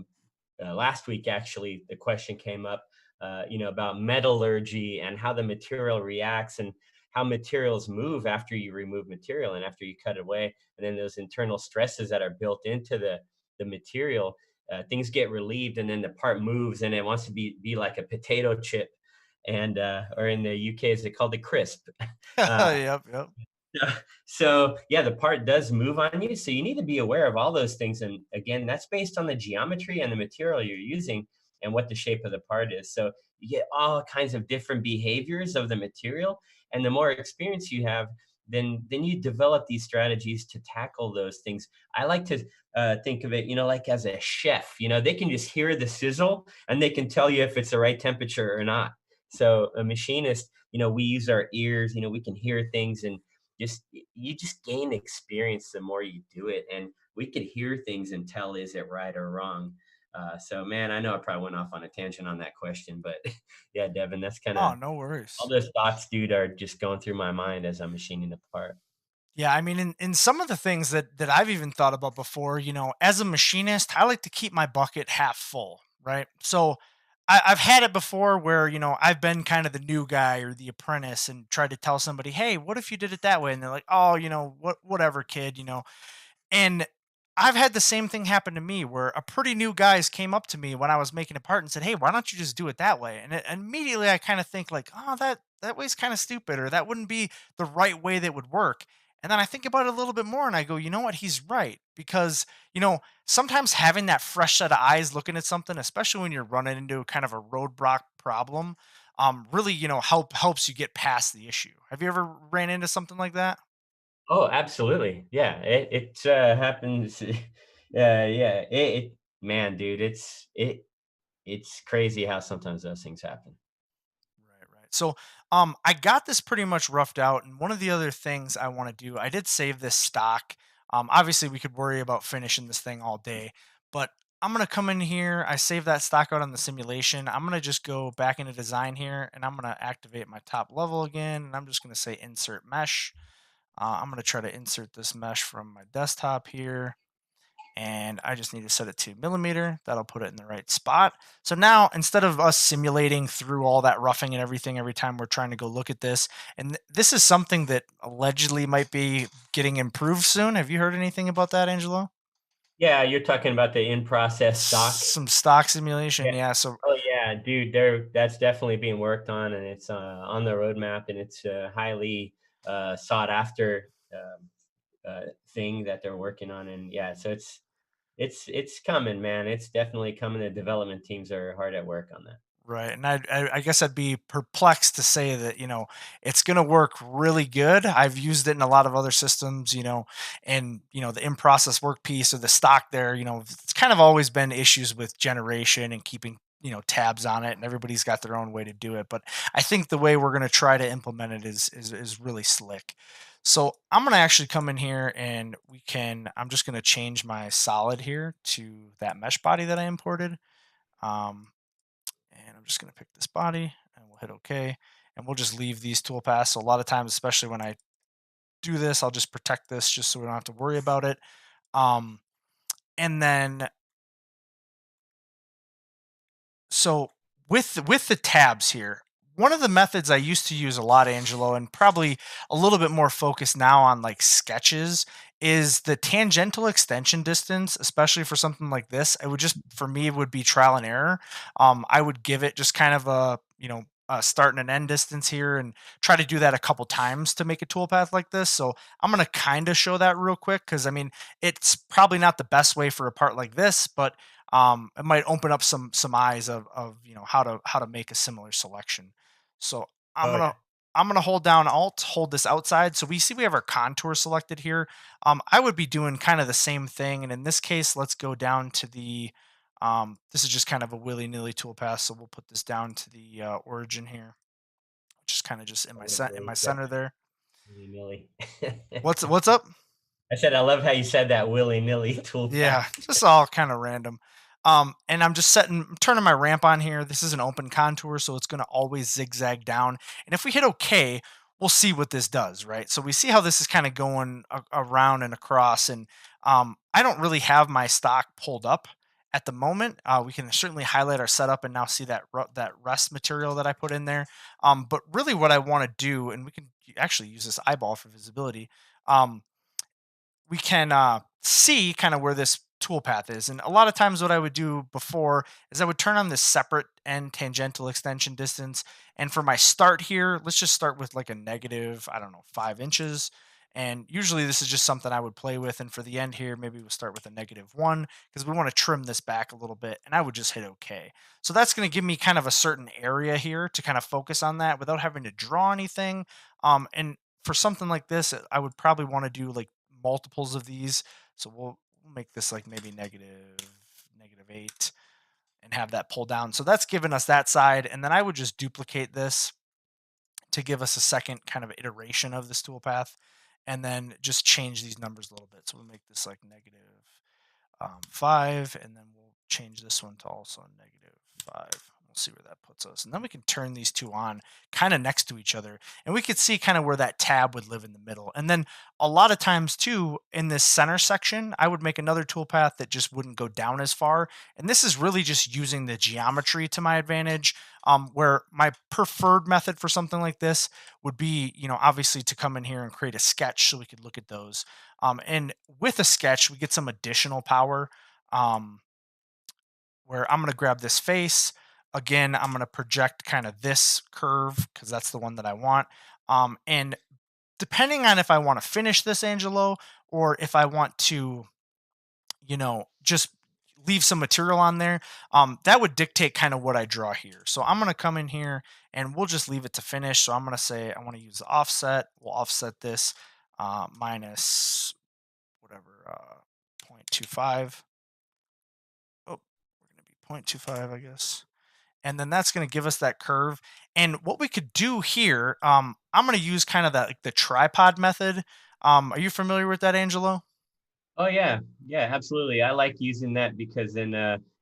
last week. Actually, the question came up, about metallurgy and how the material reacts and how materials move after you remove material and after you cut away, and then those internal stresses that are built into the material, things get relieved, and then the part moves, and it wants to be like a potato chip, and or in the UK, is it called a crisp? Uh, Yep, yep. so yeah, the part does move on you. So you need to be aware of all those things. And again, that's based on the geometry and the material you're using and what the shape of the part is. So you get all kinds of different behaviors of the material. And the more experience you have, then you develop these strategies to tackle those things. I like to think of it, like as a chef. They can just hear the sizzle and they can tell you if it's the right temperature or not. So a machinist, we use our ears. We can hear things, and you just gain experience the more you do it, and we could hear things and tell, is it right or wrong. So man, I know I probably went off on a tangent on that question, but yeah, Devin, that's kind Oh, of no all worries. those thoughts, dude, are just going through my mind as I'm machining the part. Yeah, I mean, in some of the things that I've even thought about before, as a machinist, I like to keep my bucket half full, right? So I've had it before where I've been kind of the new guy or the apprentice and tried to tell somebody, "Hey, what if you did it that way?" And they're like, "Oh, whatever, kid," And I've had the same thing happen to me where a pretty new guys came up to me when I was making a part and said, "Hey, why don't you just do it that way?" And immediately I kind of think like, "Oh, that way's kind of stupid, or that wouldn't be the right way that would work." And then I think about it a little bit more and I go, "You know what? He's right." Because, sometimes having that fresh set of eyes looking at something, especially when you're running into kind of a roadblock problem, really, helps you get past the issue. Have you ever ran into something like that? Oh, absolutely. Yeah, it happens. Yeah, man, dude, it's crazy how sometimes those things happen. Right, right. So, I got this pretty much roughed out, and one of the other things I want to do, I did save this stock. Obviously, we could worry about finishing this thing all day, but I'm gonna come in here. I saved that stock out on the simulation. I'm gonna just go back into design here, and I'm gonna activate my top level again, and I'm just gonna say insert mesh. I'm gonna try to insert this mesh from my desktop here, and I just need to set it to millimeter. That'll put it in the right spot. So now, instead of us simulating through all that roughing and everything every time we're trying to go look at this, and this is something that allegedly might be getting improved soon. Have you heard anything about that, Angelo? Yeah, you're talking about the in-process stock. Some stock simulation, Yeah. yeah. So Oh yeah, dude, that's definitely being worked on, and it's on the roadmap, and it's a highly sought after thing that they're working on, and yeah, so it's coming, man. It's definitely coming. The development teams are hard at work on that. right, and I guess I'd be perplexed to say that it's going to work really good. I've used it in a lot of other systems, and the in process work piece or the stock there. It's kind of always been issues with generation and keeping tabs on it, and everybody's got their own way to do it. But I think the way we're going to try to implement it is really slick. So I'm going to actually come in here and I'm just going to change my solid here to that mesh body that I imported. Um, and I'm just going to pick this body and we'll hit OK. And we'll just leave these toolpaths. So a lot of times, especially when I do this, I'll just protect this just so we don't have to worry about it. Um, and then so with the tabs here, one of the methods I used to use a lot, Angelo, and probably a little bit more focused now on like sketches, is the tangential extension distance, especially for something like this. It would just for me it would be trial and error. I would give it just kind of a start and an end distance here, and try to do that a couple times to make a toolpath like this. So I'm gonna kind of show that real quick because I mean it's probably not the best way for a part like this, but it might open up some eyes of how to make a similar selection. So I'm Oh gonna yeah. I'm gonna hold down Alt, hold this outside. So we see we have our contour selected here. I would be doing kind of the same thing, and in this case, let's go down to the. This is just kind of a willy nilly toolpath, so we'll put this down to the origin here, which is kind of just in I my love the in way my you said center that. there. Willy-nilly. What's up? I said I love how you said that, willy-nilly Yeah, toolpath. just all kind of random. And I'm just turning my ramp on here. This is an open contour, so it's going to always zigzag down. And if we hit OK, we'll see what this does, right? So we see how this is kind of going around and across. And I don't really have my stock pulled up at the moment. We can certainly highlight our setup and now see that rest material that I put in there. But really, what I want to do, and we can actually use this eyeball for visibility. Um, we can see kind of where this toolpath is. And a lot of times, what I would do before is I would turn on this separate and tangential extension distance. And for my start here, let's just start with like a negative, I don't know, 5 inches. And usually this is just something I would play with. And for the end here, maybe we'll start with a -1 because we want to trim this back a little bit. And I would just hit OK. So that's going to give me kind of a certain area here to kind of focus on that without having to draw anything. And for something like this, I would probably want to do like multiples of these. So we'll make this like maybe -8 and have that pull down. So that's given us that side. And then I would just duplicate this to give us a second kind of iteration of this toolpath and then just change these numbers a little bit. So we'll make this like -5, and then we'll change this one to also -5. We'll see where that puts us. And then we can turn these two on kind of next to each other. And we could see kind of where that tab would live in the middle. And then a lot of times too, in this center section, I would make another toolpath that just wouldn't go down as far. And this is really just using the geometry to my advantage. Where my preferred method for something like this would be, obviously to come in here and create a sketch so we could look at those. And with a sketch, we get some additional power. Um, where I'm going to grab this face. Again, I'm going to project kind of this curve because that's the one that I want. And depending on if I want to finish this Angelo or if I want to, just leave some material on there, that would dictate kind of what I draw here. So I'm going to come in here and we'll just leave it to finish. So I'm going to say I want to use the offset. We'll offset this minus whatever, 0.25. Oh, we're going to be 0.25, I guess. And then that's going to give us that curve. And what we could do here, I'm going to use kind of the tripod method. Are you familiar with that, Angelo? Oh yeah, yeah, absolutely. I like using that because then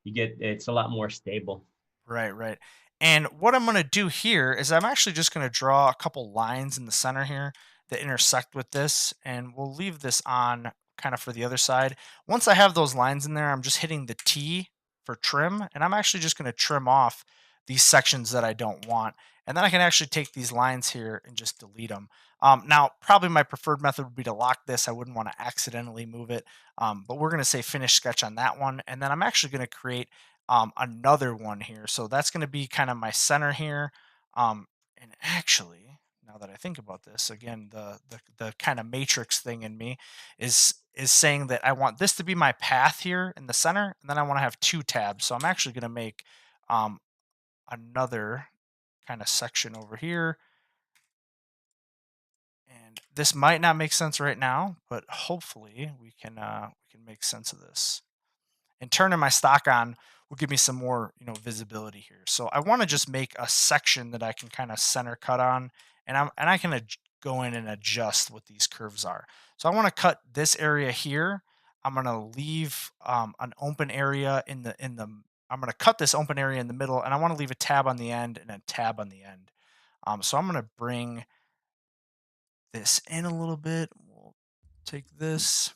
it's a lot more stable. Right, right. And what I'm going to do here is I'm actually just going to draw a couple lines in the center here that intersect with this, and we'll leave this on kind of for the other side. Once I have those lines in there, I'm just hitting the T for trim, and I'm actually just going to trim off these sections that I don't want. And then I can actually take these lines here and just delete them. Now, probably my preferred method would be to lock this. I wouldn't want to accidentally move it, but we're going to say finish sketch on that one. And then I'm actually going to create another one here. So that's going to be kind of my center here. And actually, now that I think about this, again, the kind of matrix thing in me is saying that I want this to be my path here in the center, and then I want to have two tabs. So I'm actually going to make um, another kind of section over here. And this might not make sense right now, but hopefully we can make sense of this. And turning my stock on will give me some more, visibility here. So I want to just make a section that I can kind of center cut on, and I can go in and adjust what these curves are. So I want to cut this area here. I'm going to leave an open area in the. I'm going to cut this open area in the middle, and I want to leave a tab on the end and a tab on the end. So I'm going to bring this in a little bit. We'll take this,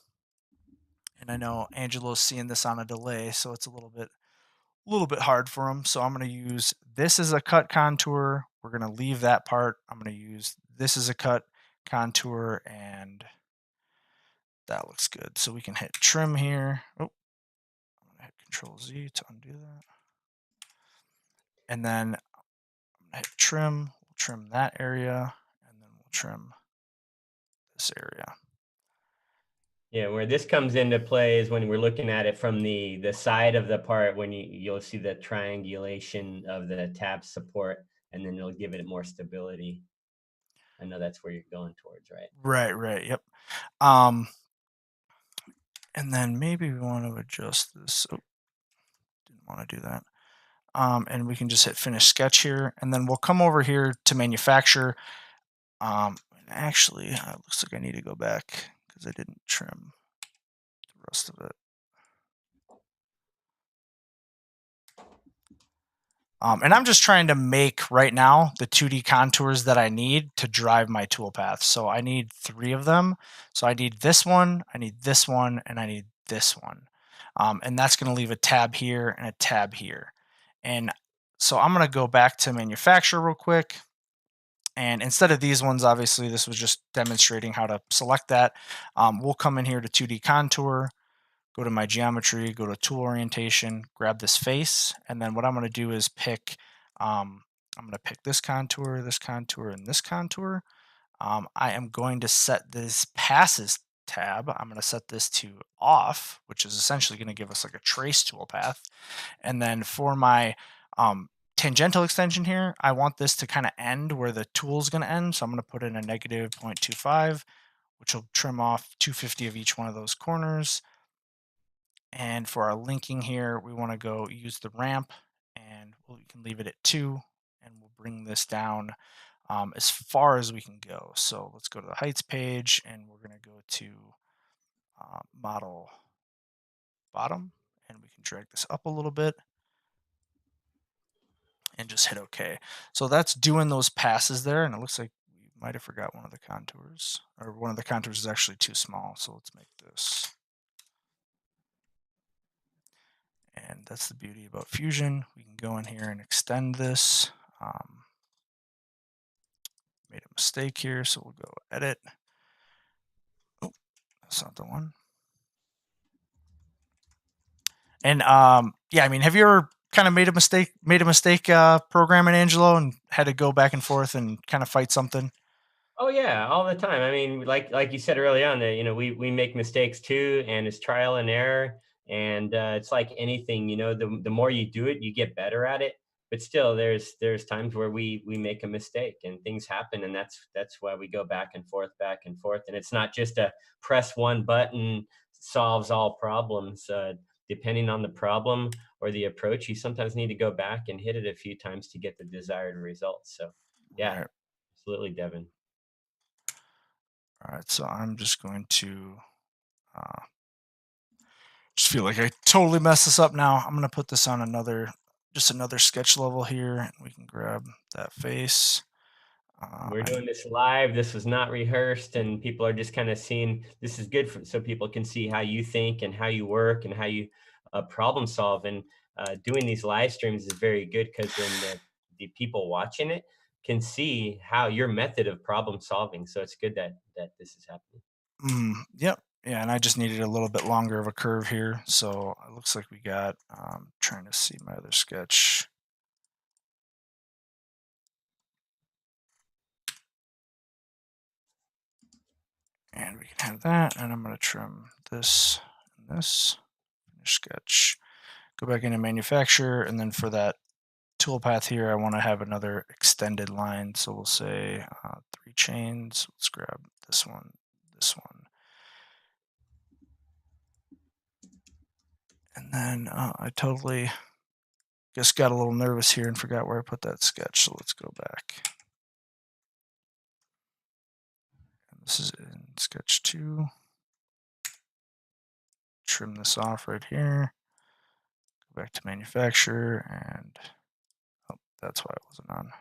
and I know Angelo's seeing this on a delay, so it's a little bit hard for him. So I'm going to use this as a cut contour. We're going to leave that part. I'm going to use this as a cut contour, and that looks good. So we can hit trim here. Oh, I'm going to hit Control Z to undo that. And then I'm going to hit trim. We'll trim that area, and then we'll trim this area. Yeah, where this comes into play is when we're looking at it from the side of the part when you'll see the triangulation of the tab support, and then it'll give it more stability. I know that's where you're going towards, right? Right, right. Yep. Um, and then maybe we want to adjust this. Oh, didn't want to do that. And we can just hit finish sketch here, and then we'll come over here to manufacture. And actually, it looks like I need to go back because I didn't trim the rest of it. And I'm just trying to make right now the 2D contours that I need to drive my toolpath. So I need 3 of them. So I need this one, I need this one, and I need this one. And that's going to leave a tab here and a tab here. And so I'm going to go back to manufacturer real quick. And instead of these ones, obviously, this was just demonstrating how to select that. We'll come in here to 2D contour, go to my geometry, go to tool orientation, grab this face. And then what I'm going to do is I'm going to pick this contour, and this contour. I am going to set this passes tab. I'm going to set this to off, which is essentially going to give us like a trace toolpath. And then for my tangential extension here, I want this to kind of end where the tool is going to end. So I'm going to put in a negative 0.25, which will trim off 250 of each one of those corners. And for our linking here, we want to go use the ramp, and we can leave it at 2, and we'll bring this down as far as we can go. So let's go to the heights page, and we're going to go to model bottom, and we can drag this up a little bit and just hit OK. So that's doing those passes there, and it looks like we might have forgot one of the contours, or one of the contours is actually too small. So let's make this. And that's the beauty about Fusion. We can go in here and extend this. Made a mistake here, so we'll go edit. Oh, that's not the one. And yeah, I mean, have you ever kind of made a mistake programming Angelo and had to go back and forth and kind of fight something? Oh yeah, all the time. I mean, like you said early on, that we make mistakes too, and it's trial and error. And it's like anything, the more you do it, you get better at it. But still, there's times where we make a mistake and things happen, and that's why we go back and forth. And it's not just a press one button solves all problems. Depending on the problem or the approach, you sometimes need to go back and hit it a few times to get the desired results. So, yeah, Right. absolutely, Devin. All right. So I'm just going to uh, just feel like I totally messed this up now. I'm going to put this on just another sketch level here, and we can grab that face. We're And doing this live. This was not rehearsed, and people are just kind of seeing. This is good so people can see how you think and how you work and how you problem solve. And doing these live streams is very good because then the people watching it can see how your method of problem solving. So it's good that this is happening. yep. Yeah, and I just needed a little bit longer of a curve here. So it looks like we got, trying to see my other sketch. And we can have that. And I'm going to trim this and this. Finish sketch. Go back into manufacture. And then for that toolpath here, I want to have another extended line. So we'll say 3 chains. Let's grab this one, this one. And then I totally just got a little nervous here and forgot where I put that sketch. So let's go back. And this is in sketch 2. Trim this off right here. Go back to manufacture, and oh, that's why it wasn't on.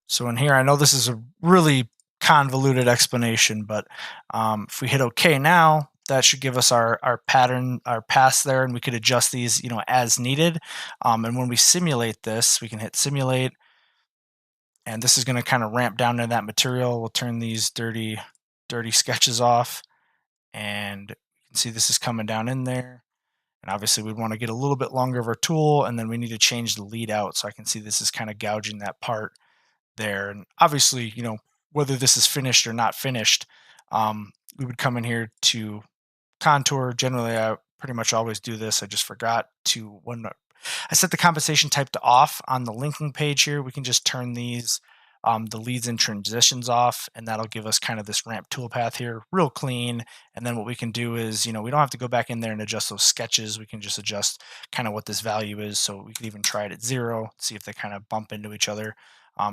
So in here, I know this is a really convoluted explanation, but if we hit OK now, that should give us our pattern, our pass there, and we could adjust these, as needed. And when we simulate this, we can hit simulate, and this is going to kind of ramp down to that material. We'll turn these dirty sketches off, and you can see this is coming down in there. And obviously we'd want to get a little bit longer of our tool, and then we need to change the lead out. So I can see this is kind of gouging that part there. And obviously, whether this is finished or not finished, we would come in here to contour. Generally, I pretty much always do this. I just forgot to, when I set the compensation type to off on the linking page here, we can just turn these, the leads and transitions off, and that'll give us kind of this ramp toolpath here, real clean. And then what we can do is, we don't have to go back in there and adjust those sketches. We can just adjust kind of what this value is. So we could even try it at 0, see if they kind of bump into each other.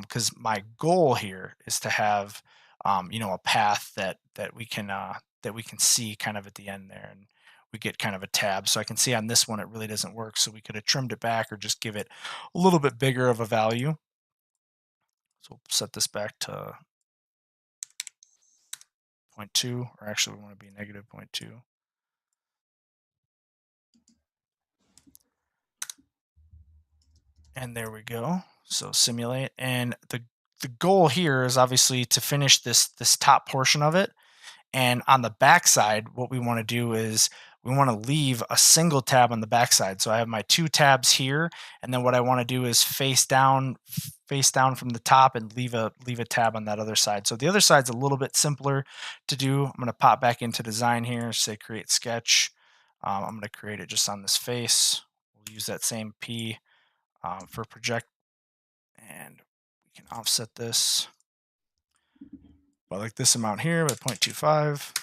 Because my goal here is to have, a path that we can see kind of at the end there, and we get kind of a tab. So I can see on this one it really doesn't work. So we could have trimmed it back or just give it a little bit bigger of a value. So we'll set this back to point 0.2, or actually we want to be negative zero point 0.2. And there we go. So simulate. And the goal here is obviously to finish this top portion of it. And on the backside, what we want to do is we want to leave a single tab on the backside. So I have my two tabs here, and then what I want to do is face down from the top and leave a tab on that other side. So the other side's a little bit simpler to do. I'm going to pop back into design here, say create sketch. I'm going to create it just on this face. We'll use that same P for project, and we can offset this by like this amount here by 0.25.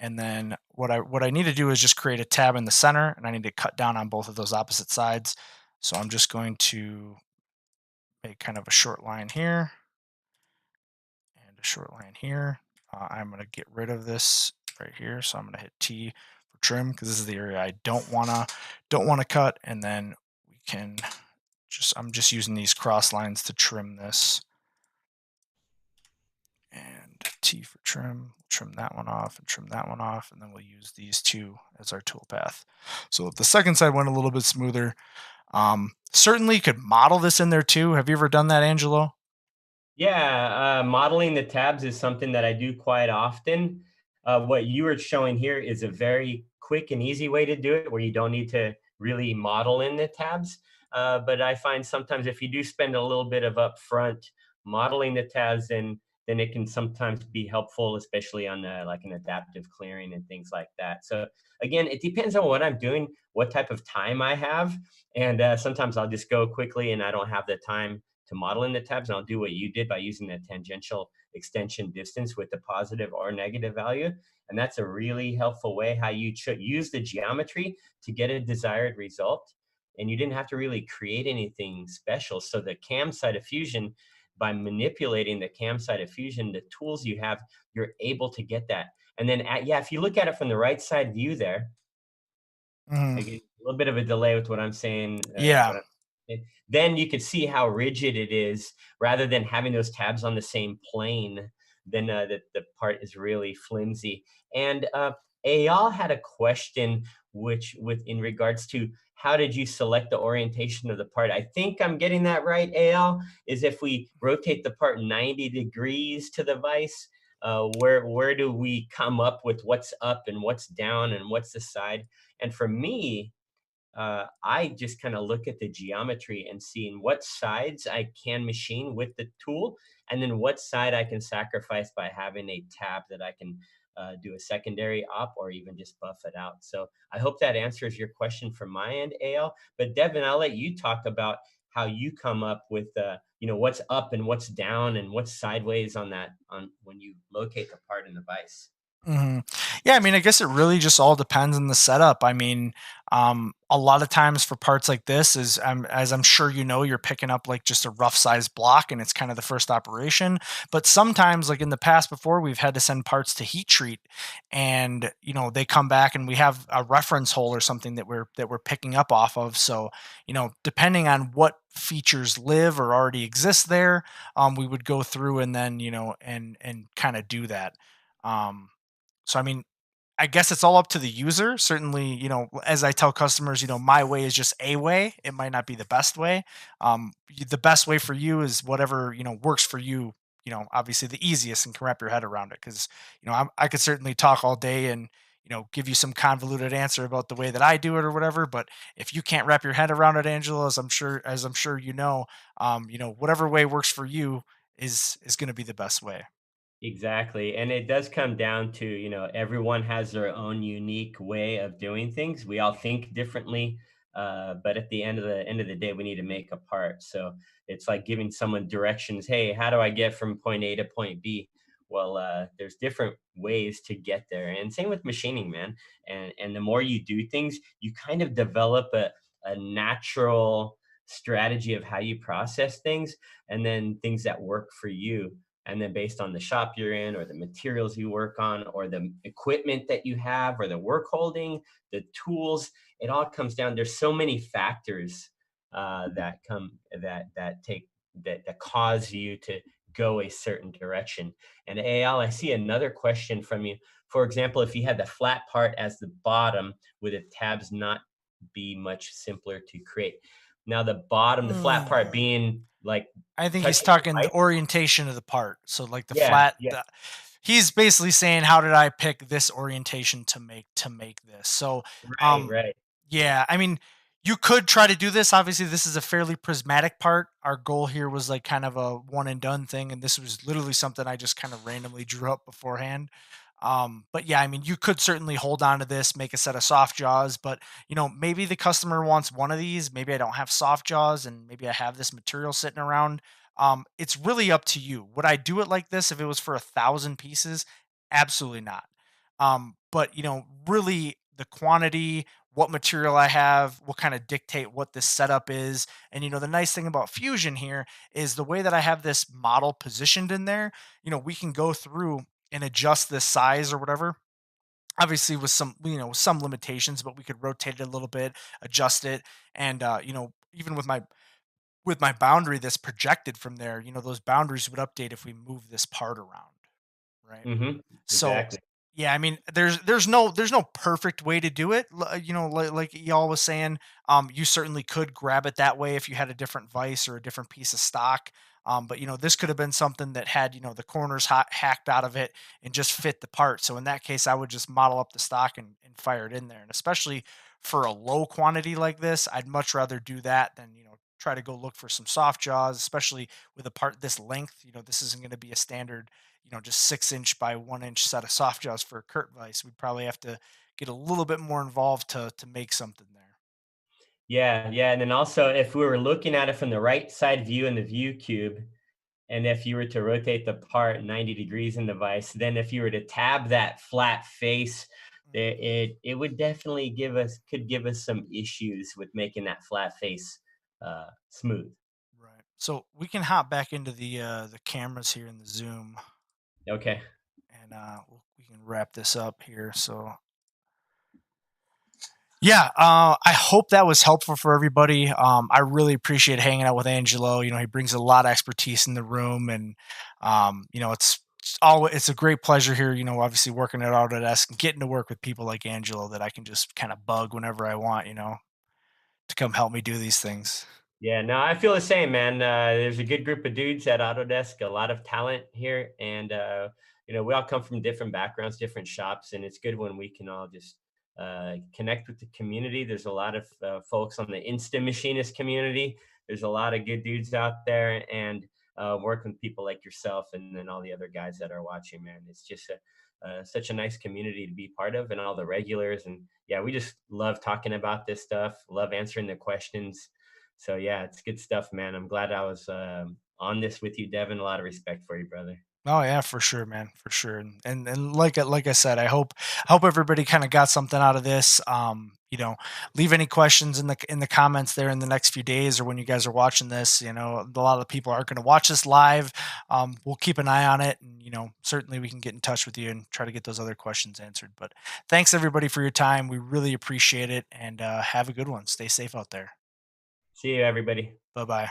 And then what I need to do is just create a tab in the center, and I need to cut down on both of those opposite sides. So I'm just going to make kind of a short line here and a short line here. I'm going to get rid of this right here. So I'm going to hit T for trim, because this is the area I don't want to cut. And then we can I'm just using these cross lines to trim this. And T for trim, trim that one off and trim that one off, and then we'll use these two as our toolpath. So the second side went a little bit smoother. Certainly could model this in there too. Have you ever done that, Angelo? Yeah, modeling the tabs is something that I do quite often. What you were showing here is a very quick and easy way to do it where you don't need to really model in the tabs. But I find sometimes if you do spend a little bit of upfront modeling the tabs, then it can sometimes be helpful, especially on like an adaptive clearing and things like that. So again, it depends on what I'm doing, what type of time I have. And sometimes I'll just go quickly and I don't have the time to model in the tabs, and I'll do what you did by using the tangential extension distance with the positive or negative value. And that's a really helpful way how you use the geometry to get a desired result. And you didn't have to really create anything special. So the cam side of Fusion, by manipulating the cam side of Fusion, the tools you have, you're able to get that. And then, yeah, if you look at it from the right side view there, Mhm. again, a little bit of a delay with what I'm saying. Yeah. Then you could see how rigid it is, rather than having those tabs on the same plane. Then the part is really flimsy. And Ayal had a question, which with in regards to how did you select the orientation of the part? I think I'm getting that right, Ayal. Is if we rotate the part 90 degrees to the vise, where do we come up with what's up and what's down and what's the side? And for me, I just kind of look at the geometry and seeing what sides I can machine with the tool, and then what side I can sacrifice by having a tab that I can do a secondary op or even just buff it out. So I hope that answers your question from my end, AL. But Devin, I'll let you talk about how you come up with what's up and what's down and what's sideways on that on when you locate the part in the vise. Mhm. Yeah, I mean, I guess it really just all depends on the setup. I mean, a lot of times for parts like this is, as I'm sure you know, you're picking up like just a rough size block and it's kind of the first operation. But sometimes, like in the past before, we've had to send parts to heat treat, and they come back and we have a reference hole or something that we're picking up off of. So depending on what features live or already exist there, we would go through and then and kind of do that. Um, so I mean, I guess it's all up to the user. Certainly, as I tell customers, my way is just a way. It might not be the best way. The best way for you is whatever works for you. Obviously the easiest and can wrap your head around it. Because I could certainly talk all day and give you some convoluted answer about the way that I do it or whatever. But if you can't wrap your head around it, Angela, as I'm sure whatever way works for you is going to be the best way. Exactly. And it does come down to, everyone has their own unique way of doing things. We all think differently. But at the end of the day, we need to make a part. So it's like giving someone directions. Hey, how do I get from point A to point B? Well, there's different ways to get there. And same with machining, man. And the more you do things, you kind of develop a natural strategy of how you process things, and then things that work for you. And then based on the shop you're in or the materials you work on or the equipment that you have or the work holding, the tools, it all comes down. There's so many factors that take that cause you to go a certain direction. And Al, I see another question from you. For example, if you had the flat part as the bottom, would the tabs not be much simpler to create? Now, the flat Mm. part being like I think he's touching the talking the device. orientation of the part. So like the Yeah, flat yeah, he's basically saying how did I pick this orientation to make this. So right, um right. yeah, I mean you could try to do this. Obviously this is a fairly prismatic part. Our goal here was like kind of a one and done thing and this was literally something I just kind of randomly drew up beforehand. But yeah, I mean you could certainly hold on to this, make a set of soft jaws, but maybe the customer wants one of these, maybe I don't have soft jaws and maybe I have this material sitting around. It's really up to you. Would I do it like this if it was for 1,000 pieces? Absolutely not. But really the quantity, what material I have, will kind of dictate what this setup is. And the nice thing about Fusion here is the way that I have this model positioned in there, we can go through and adjust this size or whatever. Obviously with some limitations, but we could rotate it a little bit, adjust it, and even with my boundary that's projected from there, those boundaries would update if we move this part around, right? Hmm. So, Exactly. yeah, I mean, there's no perfect way to do it. Like y'all was saying, you certainly could grab it that way if you had a different vise or a different piece of stock. But this could have been something that had the corners hacked out of it and just fit the part. So in that case, I would just model up the stock and fire it in there. And especially for a low quantity like this, I'd much rather do that than try to go look for some soft jaws, especially with a part this length. This isn't going to be a standard just 6 inch by 1 inch set of soft jaws for a Kurt vise. We'd probably have to get a little bit more involved to make something there. Yeah, yeah. And then also, if we were looking at it from the right side view in the view cube, and if you were to rotate the part 90 degrees in the vise, then if you were to tab that flat face, Mm, it would definitely give us some issues with making that flat face smooth. right. So we can hop back into the cameras here in the Zoom, Okay. and we can wrap this up here. So yeah, I hope that was helpful for everybody. I really appreciate hanging out with Angelo. He brings a lot of expertise in the room, and it's a great pleasure here. Obviously working at Autodesk and getting to work with people like Angelo that I can just kind of bug whenever I want. To come help me do these things. Yeah, no, I feel the same, man. There's a good group of dudes at Autodesk, a lot of talent here, and we all come from different backgrounds, different shops, and it's good when we can all just connect with the community. There's a lot of folks on the Insta Machinist community. There's a lot of good dudes out there, and working with people like yourself, and then all the other guys that are watching, man. It's just such a nice community to be part of, and all the regulars, and yeah, we just love talking about this stuff. Love answering the questions. So yeah, it's good stuff, man. I'm glad I was on this with you, Devin. A lot of respect for you, brother. Oh yeah, for sure, man, for sure. And like I said, I hope everybody kind of got something out of this. Leave any questions in the comments there in the next few days or when you guys are watching this. A lot of people aren't going to watch this live. We'll keep an eye on it, and certainly we can get in touch with you and try to get those other questions answered. But thanks everybody for your time. We really appreciate it, and have a good one. Stay safe out there. See you, everybody. Bye bye.